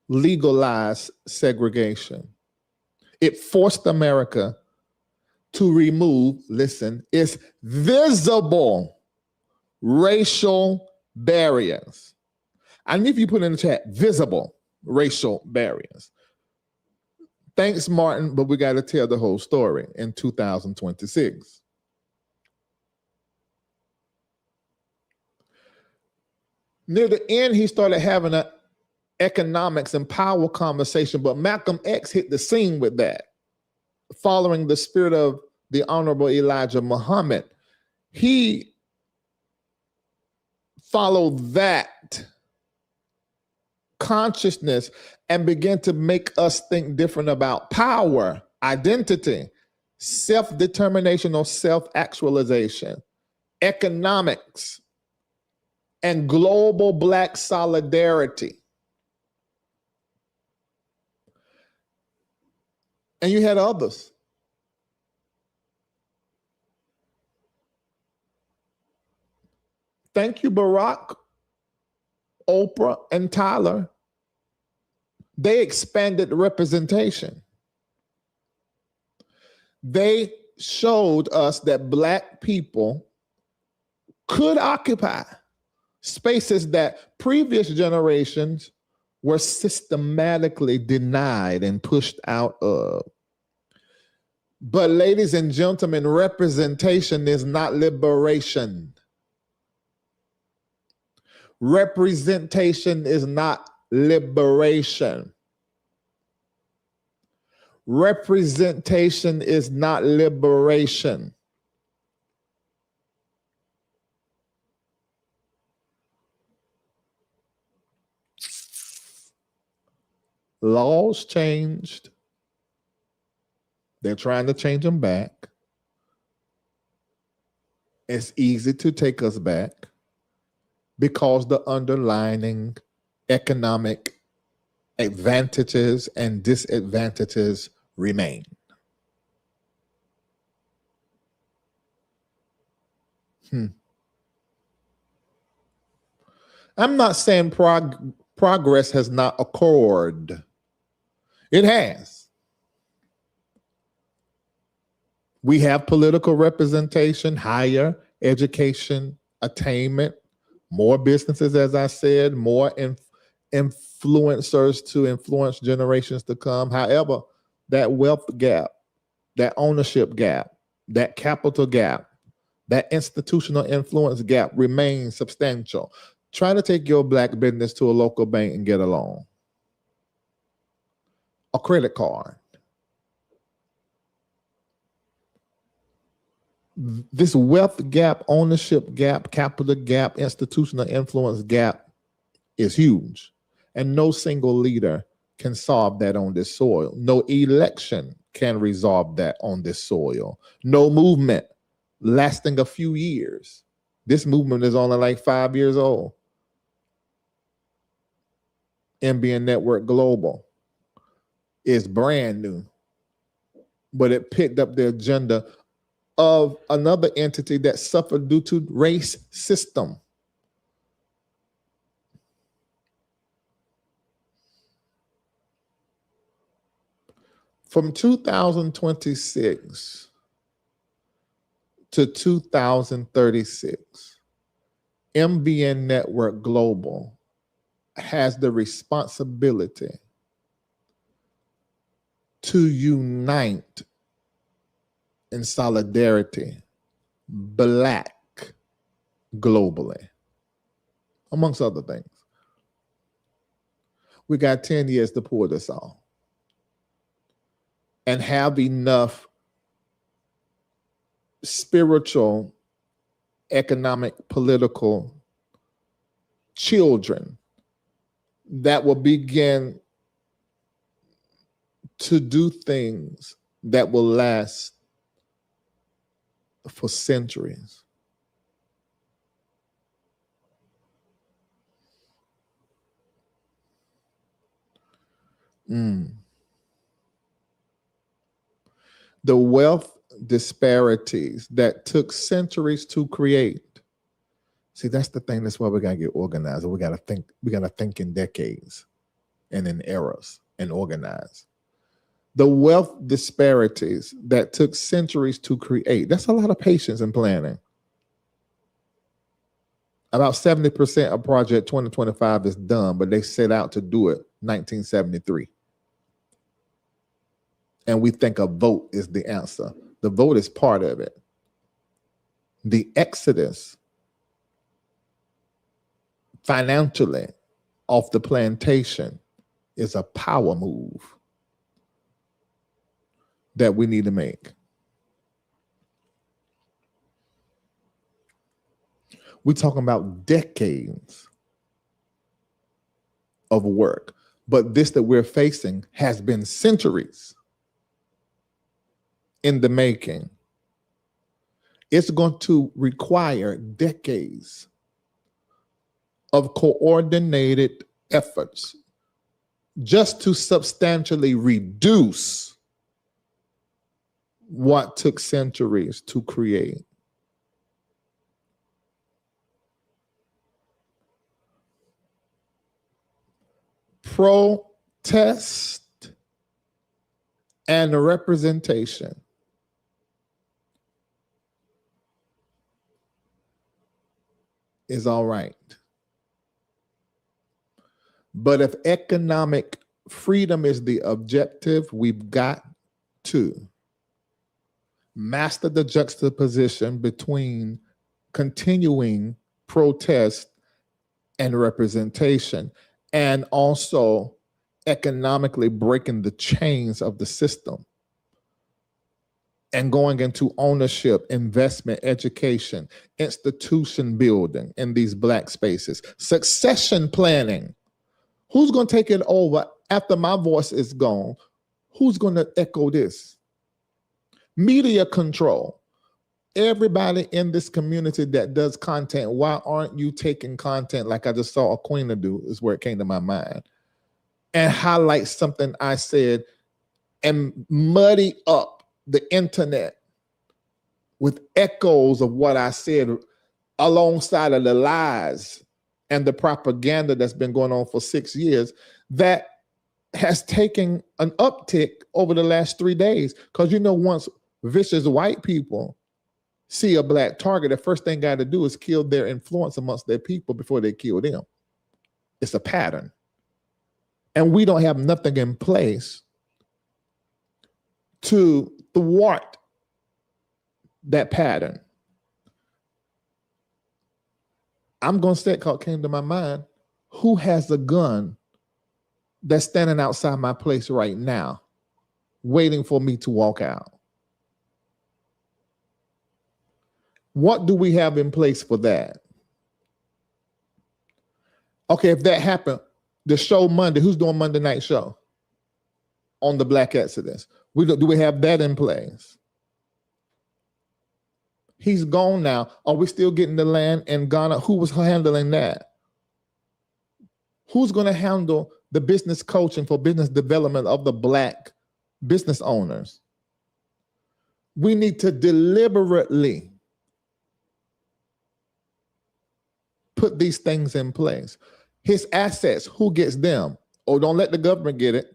legalized segregation. It forced America to remove, listen, its visible racial barriers. I need you to put in the chat, visible racial barriers. Thanks, Martin, but we got to tell the whole story in 2026. Near the end, he started having an economics and power conversation, but Malcolm X hit the scene with that. Following the spirit of the Honorable Elijah Muhammad, he followed that consciousness and began to make us think different about power, identity, self-determination or self-actualization, economics, and global Black solidarity. And you had others. Thank you, Barack, Oprah, and Tyler. They expanded representation. They showed us that Black people could occupy spaces that previous generations were systematically denied and pushed out of. But ladies and gentlemen, representation is not liberation. Representation is not liberation. Representation is not liberation. Laws changed. They're trying to change them back. It's easy to take us back because the underlying economic advantages and disadvantages remain. I'm not saying progress has not occurred. It has. We have political representation, higher education attainment, more businesses, as I said, more influencers to influence generations to come. However, that wealth gap, that ownership gap, that capital gap, that institutional influence gap remains substantial. Try to take your black business to a local bank and get a loan, a credit card. This wealth gap, ownership gap, capital gap, institutional influence gap is huge. And no single leader can solve that on this soil. No election can resolve that on this soil. No movement lasting a few years. This movement is only like 5 years old. MBN Network Global is brand new, but it picked up the agenda of another entity that suffered due to race system. From 2026 to 2036, MBN Network Global has the responsibility to unite in solidarity Black globally, amongst other things. We got 10 years to pull this off and have enough spiritual, economic, political children that will begin to do things that will last for centuries. The wealth disparities that took centuries to create. See, that's the thing. That's why we gotta get organized. We gotta think in decades and in eras and organize. The wealth disparities that took centuries to create. That's a lot of patience and planning. About 70% of Project 2025 is done, but they set out to do it 1973. And we think a vote is the answer. The vote is part of it. The exodus financially off the plantation is a power move that we need to make. We're talking about decades of work, but this that we're facing has been centuries in the making. It's going to require decades of coordinated efforts just to substantially reduce what took centuries to create. Protest and representation is all right. But if economic freedom is the objective, we've got to master the juxtaposition between continuing protest and representation, and also economically breaking the chains of the system and going into ownership, investment, education, institution building in these Black spaces, succession planning Who's going to take it over after my voice is gone? Who's going to echo this? Media control. Everybody in this community that does content, why aren't you taking content like I just saw Aquina do, is where it came to my mind, and highlight something I said and muddy up the internet with echoes of what I said alongside of the lies and the propaganda that's been going on for 6 years that has taken an uptick over the last 3 days. Because once vicious white people see a black target, the first thing got to do is kill their influence amongst their people before they kill them. It's a pattern. And we don't have nothing in place to thwart that pattern. I'm going to say it came to my mind. Who has a gun that's standing outside my place right now, waiting for me to walk out? What do we have in place for that? Okay, if that happened, the show Monday, who's doing Monday night show on the Black Exodus? Do we have that in place? He's gone now. Are we still getting the land in Ghana? Who was handling that? Who's going to handle the business coaching for business development of the Black business owners? We need to deliberately put these things in place. His assets, who gets them? Oh, don't let the government get it.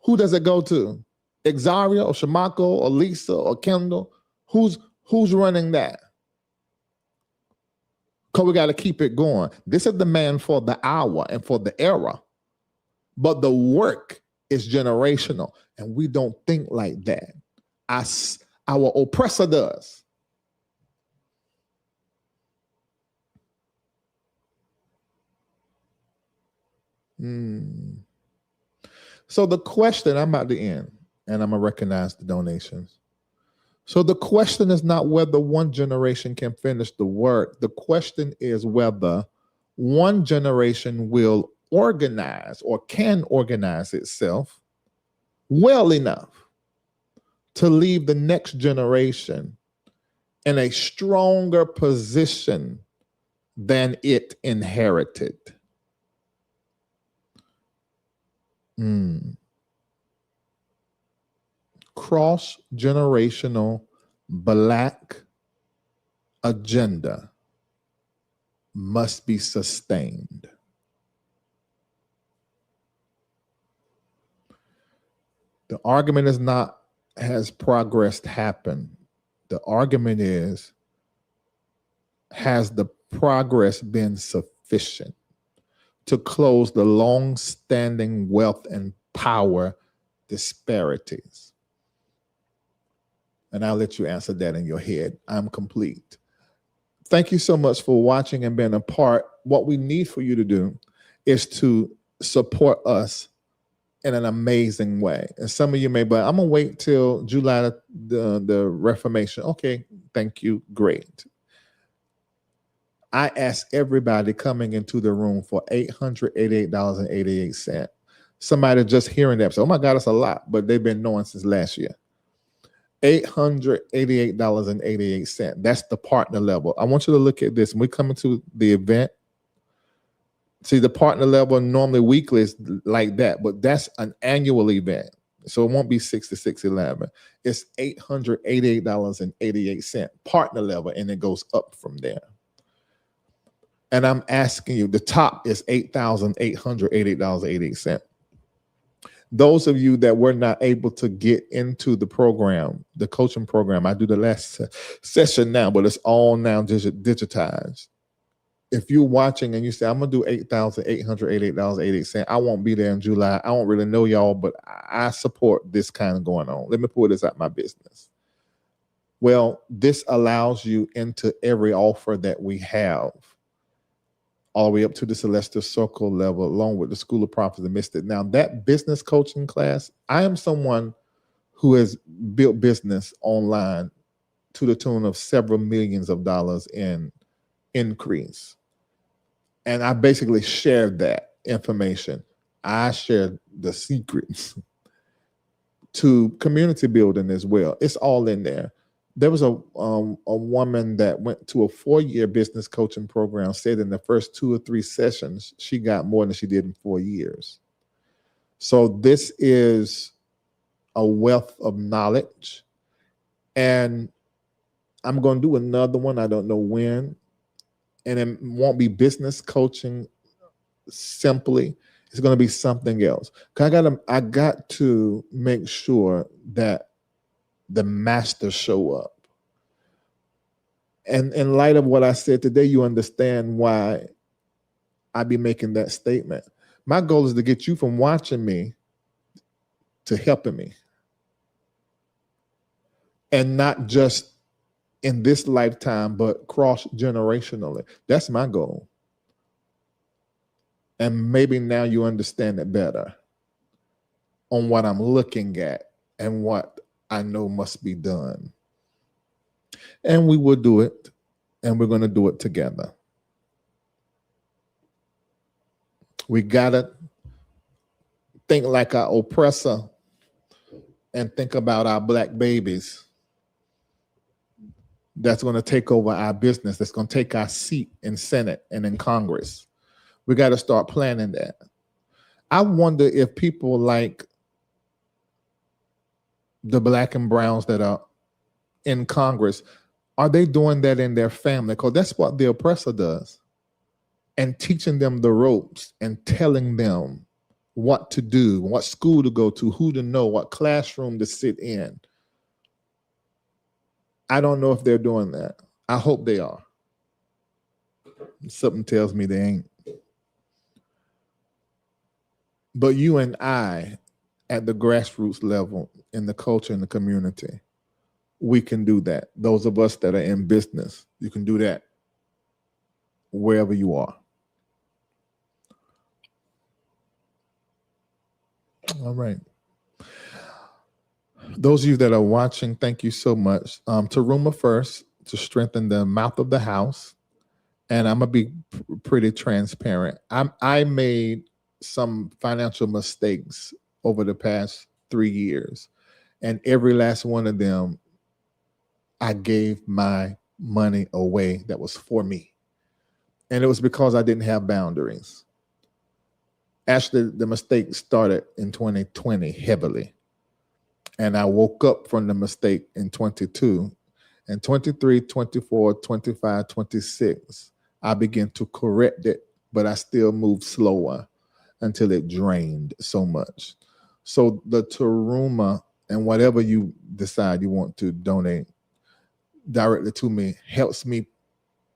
Who does it go to? Exaria or Shamako or Lisa or Kendall? Who's running that? Because we got to keep it going. This is the man for the hour and for the era. But the work is generational. And we don't think like that. Our oppressor does. So the question, I'm about to end, and I'm going to recognize the donations. So the question is not whether one generation can finish the work. The question is whether one generation will organize or can organize itself well enough to leave the next generation in a stronger position than it inherited. Cross-generational Black agenda must be sustained. The argument is not, has progress happened? The argument is, has the progress been sufficient to close the long-standing wealth and power disparities? And I'll let you answer that in your head. I'm complete. Thank you so much for watching and being a part. What we need for you to do is to support us in an amazing way. And some of you may, but I'm going to wait till July, the Reformation. Okay, thank you. Great. I ask everybody coming into the room for $888.88. Somebody just hearing that say, oh my God, that's a lot, but they've been knowing since last year. $888.88. That's the partner level. I want you to look at this. When we come into the event, see, the partner level normally weekly is like that, but that's an annual event. So it won't be 6611. It's $888.88 partner level, and it goes up from there. And I'm asking you, the top is $8,888.88. Those of you that were not able to get into the program, the coaching program, I do the last session now, but it's all now digitized. If you're watching and you say, I'm going to do $8,888.88, I won't be there in July. I don't really know y'all, but I support this kind of going on. Let me pull this out my business. Well, this allows you into every offer that we have, all the way up to the Celestial Circle level, along with the School of Prophets and Mystics. Now, that business coaching class, I am someone who has built business online to the tune of several millions of dollars in increase. And I basically shared that. information. I share the secrets to community building as well. It's all in there. There was a woman that went to a 4-year business coaching program, said in the first 2 or 3 sessions, she got more than she did in 4 years. So this is a wealth of knowledge. And I'm going to do another one. I don't know when. And it won't be business coaching simply. It's going to be something else. I got to make sure that the masters show up. And in light of what I said today, you understand why I be making that statement. My goal is to get you from watching me to helping me. And not just in this lifetime, but cross-generationally. That's my goal. And maybe now you understand it better on what I'm looking at and what I know must be done. And we will do it, and we're going to do it together. We got to think like our oppressor and think about our black babies that's going to take over our business, that's going to take our seat in Senate and in Congress. We got to start planning that. I wonder if people like the black and browns that are in Congress, are they doing that in their family? Because that's what the oppressor does. And teaching them the ropes and telling them what to do, what school to go to, who to know, what classroom to sit in. I don't know if they're doing that. I hope they are. Something tells me they ain't. But you and I, at the grassroots level, in the culture, in the community, we can do that. Those of us that are in business, you can do that wherever you are. All right. Those of you that are watching, thank you so much. Taruma first, to strengthen the mouth of the house. And I'm going to be pretty transparent. I made some financial mistakes over the past 3 years. And every last one of them, I gave my money away that was for me. And it was because I didn't have boundaries. Actually, the mistake started in 2020 heavily. And I woke up from the mistake in 22. And 23, 24, 25, 26, I began to correct it, but I still moved slower until it drained so much. So the Taruma and whatever you decide you want to donate directly to me helps me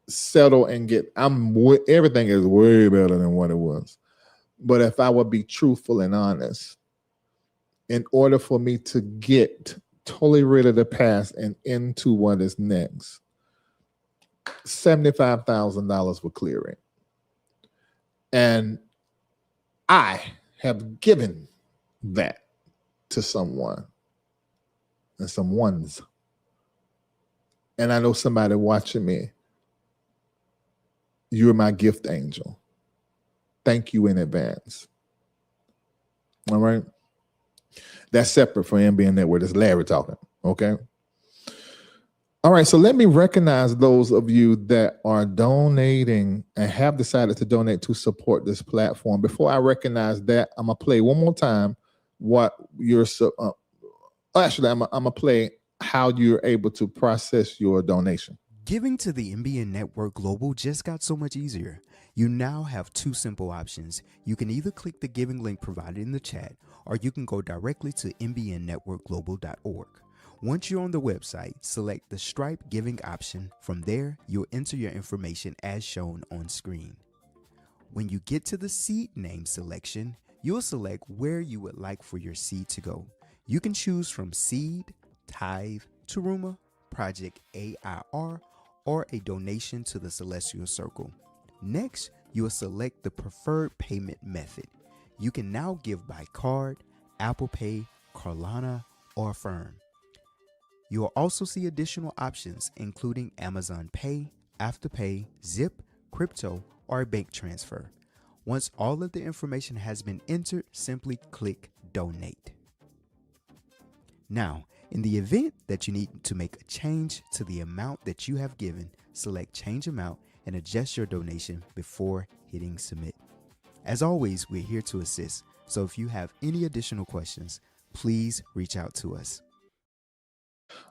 settle and get, everything is way better than what it was. But if I would be truthful and honest, in order for me to get totally rid of the past and into what is next, $75,000 will clear it. And I have given that to someone and someone's. And I know somebody watching me, you're my gift angel. Thank you in advance. All right. That's separate from MBN Network. It's Larry talking. Okay. All right. So let me recognize those of you that are donating and have decided to donate to support this platform. Before I recognize that, I'm going to play one more time what you're, actually, I'm going to play how you're able to process your donation. Giving to the MBN Network Global just got so much easier. You now have 2 simple options. You can either click the giving link provided in the chat, or you can go directly to mbnnetworkglobal.org. Once you're on the website, select the Stripe giving option. From there, you'll enter your information as shown on screen. When you get to the seed name selection, you'll select where you would like for your seed to go. You can choose from Seed, Tithe, Taruma, Project AIR, or a donation to the Celestial Circle. Next, you will select the preferred payment method. You can now give by card, Apple Pay, Carlana, or Affirm. You will also see additional options, including Amazon Pay, Afterpay, Zip, crypto, or a bank transfer. Once all of the information has been entered, simply click donate. Now, in the event that you need to make a change to the amount that you have given, select change amount and adjust your donation before hitting submit. As always, we're here to assist. So if you have any additional questions, please reach out to us.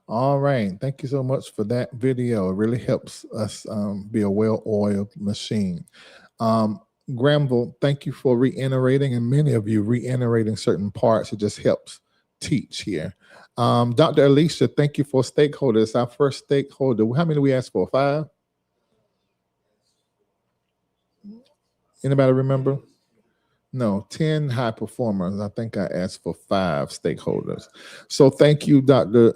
All right. Thank you so much for that video. It really helps us be a well-oiled machine. Granville, thank you for reiterating, and many of you reiterating certain parts. It just helps teach here. Dr. Alicia, thank you for stakeholders. Our first stakeholder. How many we asked for? 5? Anybody remember? No, 10 high performers. I think I asked for 5 stakeholders. So thank you, Dr.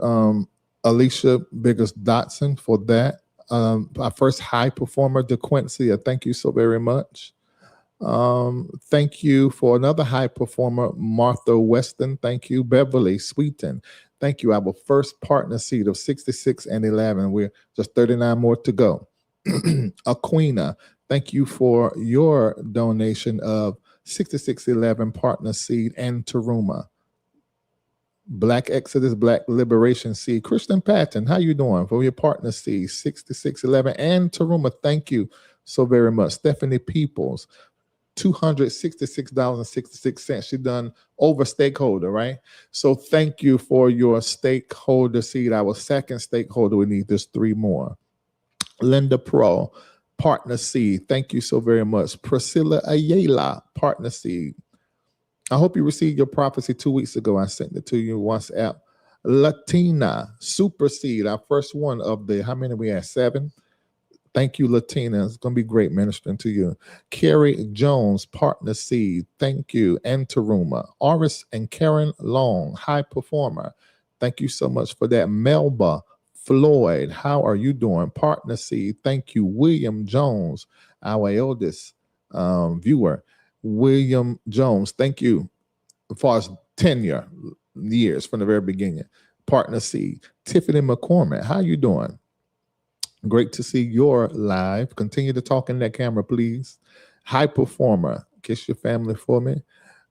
Alicia Biggers-Dotson, for that. Our first high performer, DeQuincy, thank you so very much. Thank you for another high performer, Martha Weston. Thank you. Beverly Sweeten. Thank you. Our first partner seed of 66 and 11. We're just 39 more to go. Aquina, thank you for your donation of 6611 partner seed and Taruma. Black Exodus, Black Liberation seed. Christian Patton, how you doing for your partner seed 6611 and Taruma? Thank you so very much. Stephanie Peoples, $266.66. She done over stakeholder, right? So thank you for your stakeholder seed. Our second stakeholder, we need just 3 more. Linda Pro, partner seed. Thank you so very much. Priscilla Ayala, partner seed. I hope you received your prophecy 2 weeks ago. I sent it to you WhatsApp. Latina, super seed. Our first one of the, how many we had? 7. Thank you, Latina. It's going to be great ministering to you. Carrie Jones, partner seed. Thank you. And Taruma. Oris and Karen Long, high performer. Thank you so much for that. Melba Floyd, how are you doing? Partner seed. Thank you. William Jones, our eldest viewer. William Jones, thank you as far as tenure years from the very beginning. Partner seed. Tiffany McCormick, how you doing? Great to see you're live. Continue to talk in that camera, please. High performer. Kiss your family for me.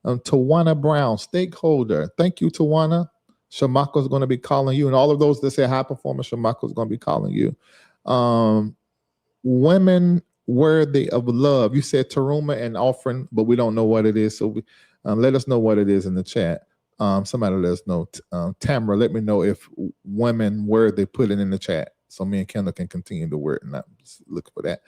Tawana Brown, stakeholder. Thank you, Tawana. Shamako's going to be calling you. And all of those that say high performer, Shamako's going to be calling you. Women worthy of love. You said Taruma and offering, but we don't know what it is. So let us know what it is in the chat. Somebody let us know. Tamara, let me know if women worthy, put it in the chat. So me and Kendall can continue to work and not look for that.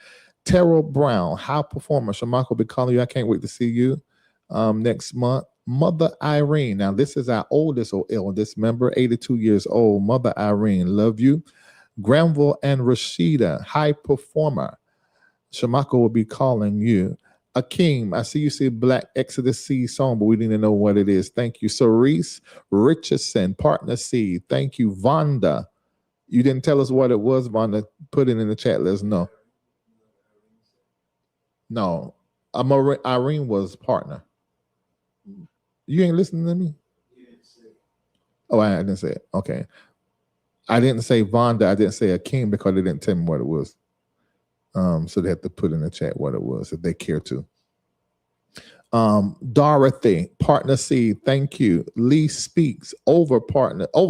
Terrell Brown, high performer. Shamako will be calling you. I can't wait to see you next month. Mother Irene. Now, this is our oldest or eldest member, 82 years old. Mother Irene, love you. Granville and Rashida, high performer. Shamako will be calling you. Akeem, I see you say Black Exodus Seed song, but we didn't know what it is. Thank you. Cerise Richardson, partner seed. Thank you. Vonda. You didn't tell us what it was, Vonda. Put it in the chat. Let us know. No, Irene was partner. You ain't listening to me? Oh, I didn't say it. Okay. I didn't say Vonda. I didn't say Akeem because they didn't tell me what it was. So they have to put in the chat what it was if they care to. Dorothy, partner seed, thank you. Lee Speaks, over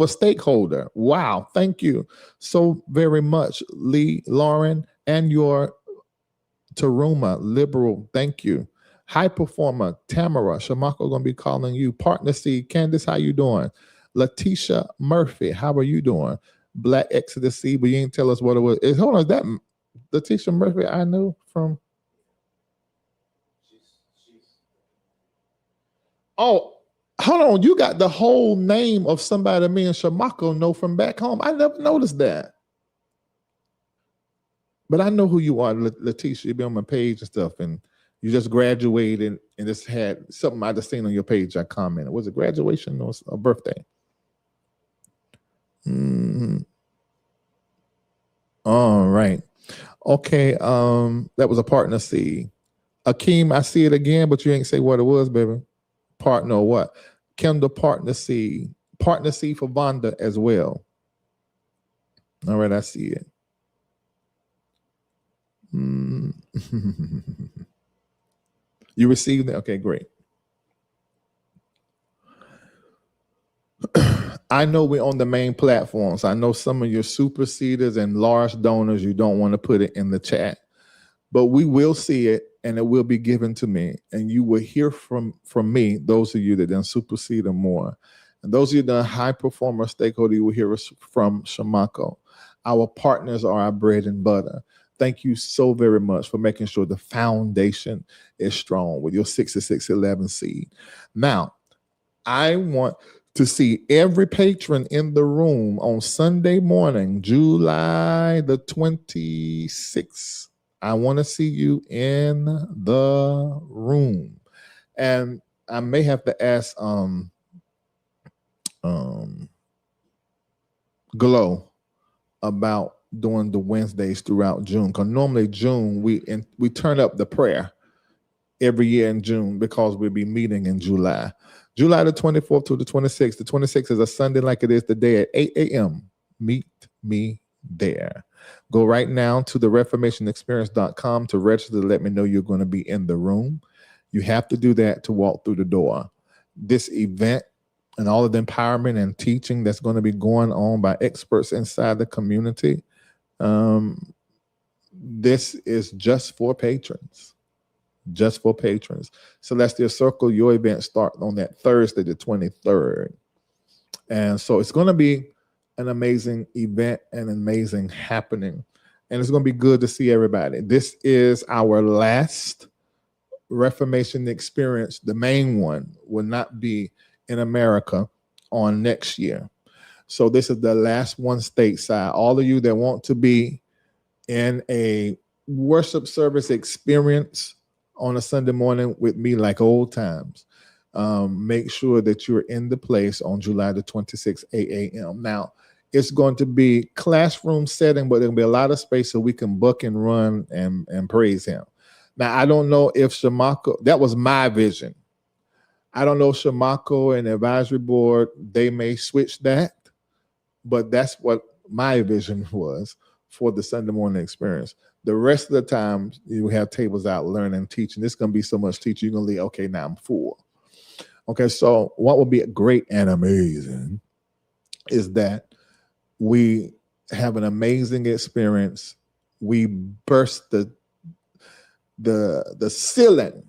stakeholder. Wow, thank you so very much, Lee, Lauren, and your Taruma, liberal, thank you. High performer, Tamara, Shamako gonna be calling you. Partner seed, Candace, how you doing? Letitia Murphy, how are you doing? Black Exodus seed, but you ain't tell us what it was. Hold on, is that Letitia Murphy I knew from? Oh, hold on. You got the whole name of somebody me and Shamako know from back home. I never noticed that. But I know who you are, Letitia. You be on my page and stuff, and you just graduated and just had something I just seen on your page. I commented. Was it graduation or a birthday? All right. Okay. That was a partner seed. Akeem, I see it again, but you ain't say what it was, baby. Partner or what? Kendall, partner seed. Partner seed for Vonda as well. All right, I see it. You received it? Okay, great. I know we're on the main platforms. I know some of your superseders and large donors, you don't want to put it in the chat, but we will see it and it will be given to me. And you will hear from me, those of you that done supersede or more. And those of you that are high performer stakeholder, you will hear us from Shamako. Our partners are our bread and butter. Thank you so very much for making sure the foundation is strong with your 6611 seed. Now, I want to see every patron in the room on Sunday morning, July the 26th. I want to see you in the room. And I may have to ask Glow about doing the Wednesdays throughout June. Because normally June, we turn up the prayer every year in June because we'll be meeting in July. July the 24th to the 26th. The 26th is a Sunday like it is today at 8 a.m. Meet me there. Go right now to the reformationexperience.com to register to let me know you're going to be in the room. You have to do that to walk through the door. This event and all of the empowerment and teaching that's going to be going on by experts inside the community, this is just for patrons. Just for patrons. Celestial Circle, your event starts on that Thursday, the 23rd. And so it's going to be an amazing event, an amazing happening. And it's going to be good to see everybody. This is our last Reformation experience. The main one will not be in America on next year. So this is the last one stateside. All of you that want to be in a worship service experience on a Sunday morning with me like old times, make sure that you're in the place on July the 26th, 8 a.m. Now, it's going to be classroom setting, but there'll be a lot of space so we can buck and run and praise him. Now, I don't know if Shamako, that was my vision. I don't know if Shamako and the advisory board, they may switch that, but that's what my vision was for the Sunday morning experience. The rest of the time, you have tables out, learning, teaching. There's going to be so much teaching. You're going to leave, okay, now I'm full. Okay, so what would be great and amazing is that we have an amazing experience. We burst the ceiling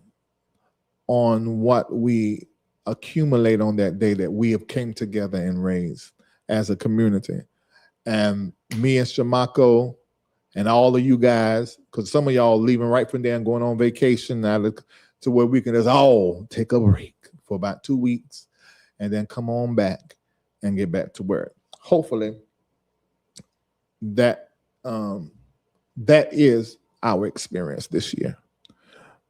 on what we accumulate on that day that we have came together and raised as a community. And me and Shamako and all of you guys, because some of y'all leaving right from there and going on vacation to where we can just all take a break for about 2 weeks and then come on back and get back to work. Hopefully that is our experience this year.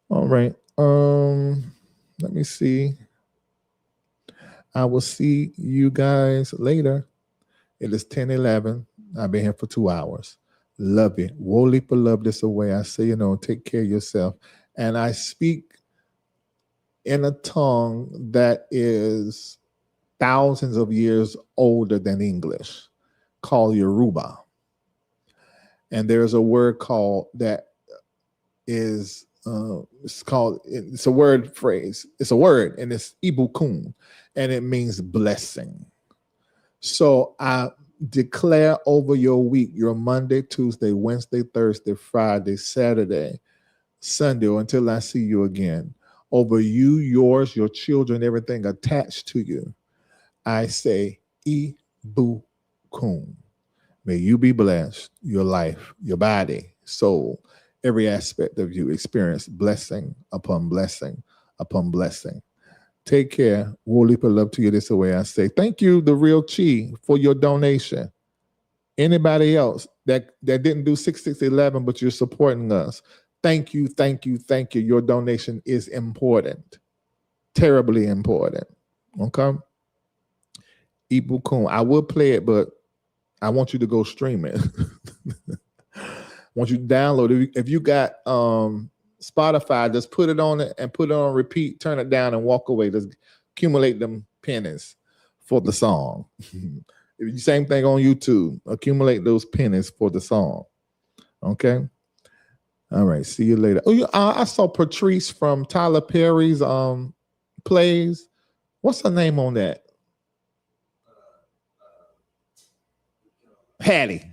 All right. Let me see. I will see you guys later. It is 10:11. I've been here for 2 hours. Love it. Woe leap of love this away. I say, take care of yourself. And I speak in a tongue that is thousands of years older than English, called Yoruba. And there's a word called that is, it's a word phrase. It's a word, and it's ibukun, and it means blessing. So I declare over your week, your Monday, Tuesday, Wednesday, Thursday, Friday, Saturday, Sunday, or until I see you again, over you, yours, your children, everything attached to you, I say, Ibukun. May you be blessed, your life, your body, soul, every aspect of you experience blessing upon blessing upon blessing. Take care. We'll leap a love to you this way. I say, thank you, The Real Chi, for your donation. Anybody else that didn't do 6611, but you're supporting us, thank you, thank you, thank you. Your donation is important, terribly important. Okay? Ibukun. I will play it, but I want you to go stream it. I want you to download it. If you got Spotify, just put it on it and put it on repeat, turn it down and walk away. Just accumulate them pennies for the song. Same thing on YouTube. Accumulate those pennies for the song. Okay? All right, see you later. Oh, yeah, I saw Patrice from Tyler Perry's plays. What's her name on that? Hattie.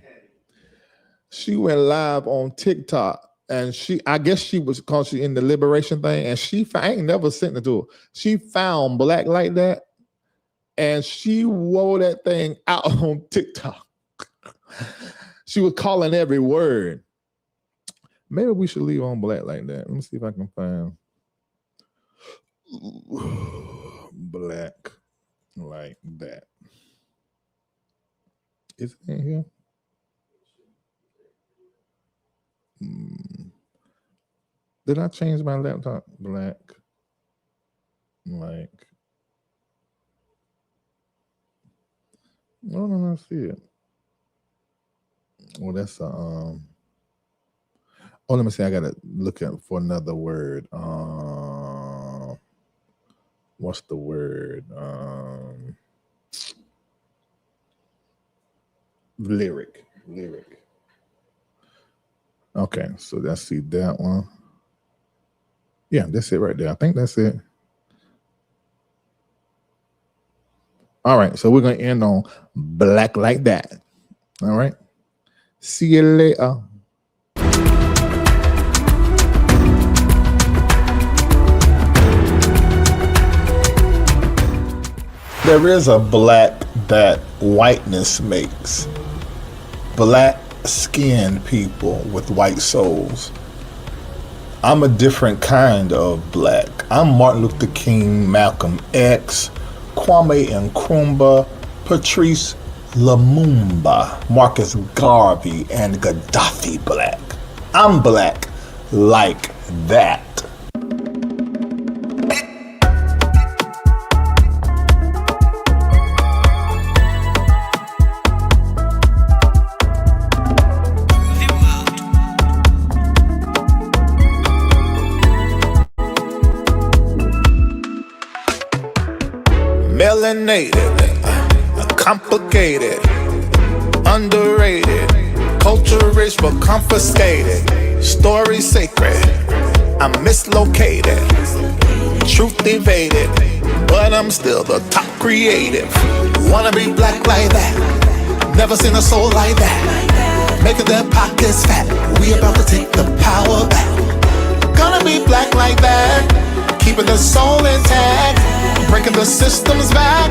She went live on TikTok, and I guess she was because she in the liberation thing, and I ain't never sent it to her. She found Black Like That, and she wore that thing out on TikTok. She was calling every word. Maybe we should leave on Black Like That. Let me see if I can find Black Like That. Is it in here? Did I change my laptop? Black Like. No, I see it. Well, that's a Oh, let me see. I gotta look for another word. What's the word? Lyric. Okay, so let's see that one. Yeah, that's it right there. I think that's it. All right, so we're gonna end on Black Like That. All right. See you later. There is a black that whiteness makes. Black skinned people with white souls. I'm a different kind of black. I'm Martin Luther King, Malcolm X, Kwame Nkrumah, Patrice Lumumba, Marcus Garvey, and Gaddafi black. I'm black like that. Melanated, complicated, underrated, culture rich but confiscated, story sacred, I'm mislocated, truth evaded, but I'm still the top creative. Wanna be black like that, never seen a soul like that, making their pockets fat, we about to take the power back. Gonna be black like that, keeping the soul intact, breaking the systems back,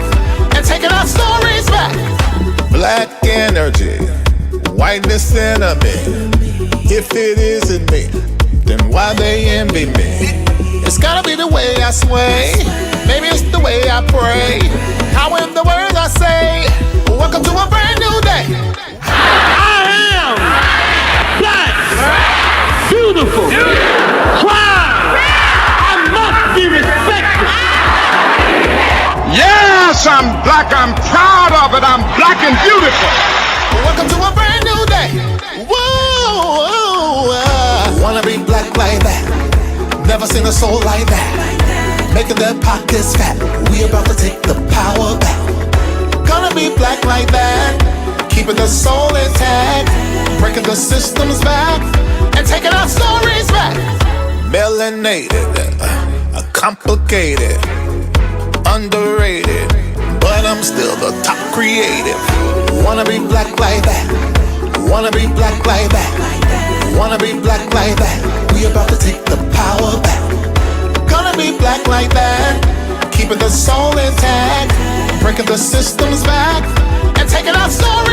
and taking our stories back. Black energy, whiteness enemy. If it isn't me, then why they envy me? It's gotta be the way I sway, maybe it's the way I pray. How in the words I say, welcome to a brand new day. I am black, beautiful, proud. I must be respected. Yes, I'm black, I'm proud of it, I'm black and beautiful. Welcome to a brand new day. Whoa, wanna be black like that, never seen a soul like that, making their pockets fat, we about to take the power back. Gonna be black like that, keeping the soul intact, breaking the systems back, and taking our stories back. Melanated, complicated, underrated, but I'm still the top creative. Wanna be black like that, wanna be black like that, wanna be black like that, we about to take the power back. Gonna be black like that, keeping the soul intact, breaking the systems back, and taking our story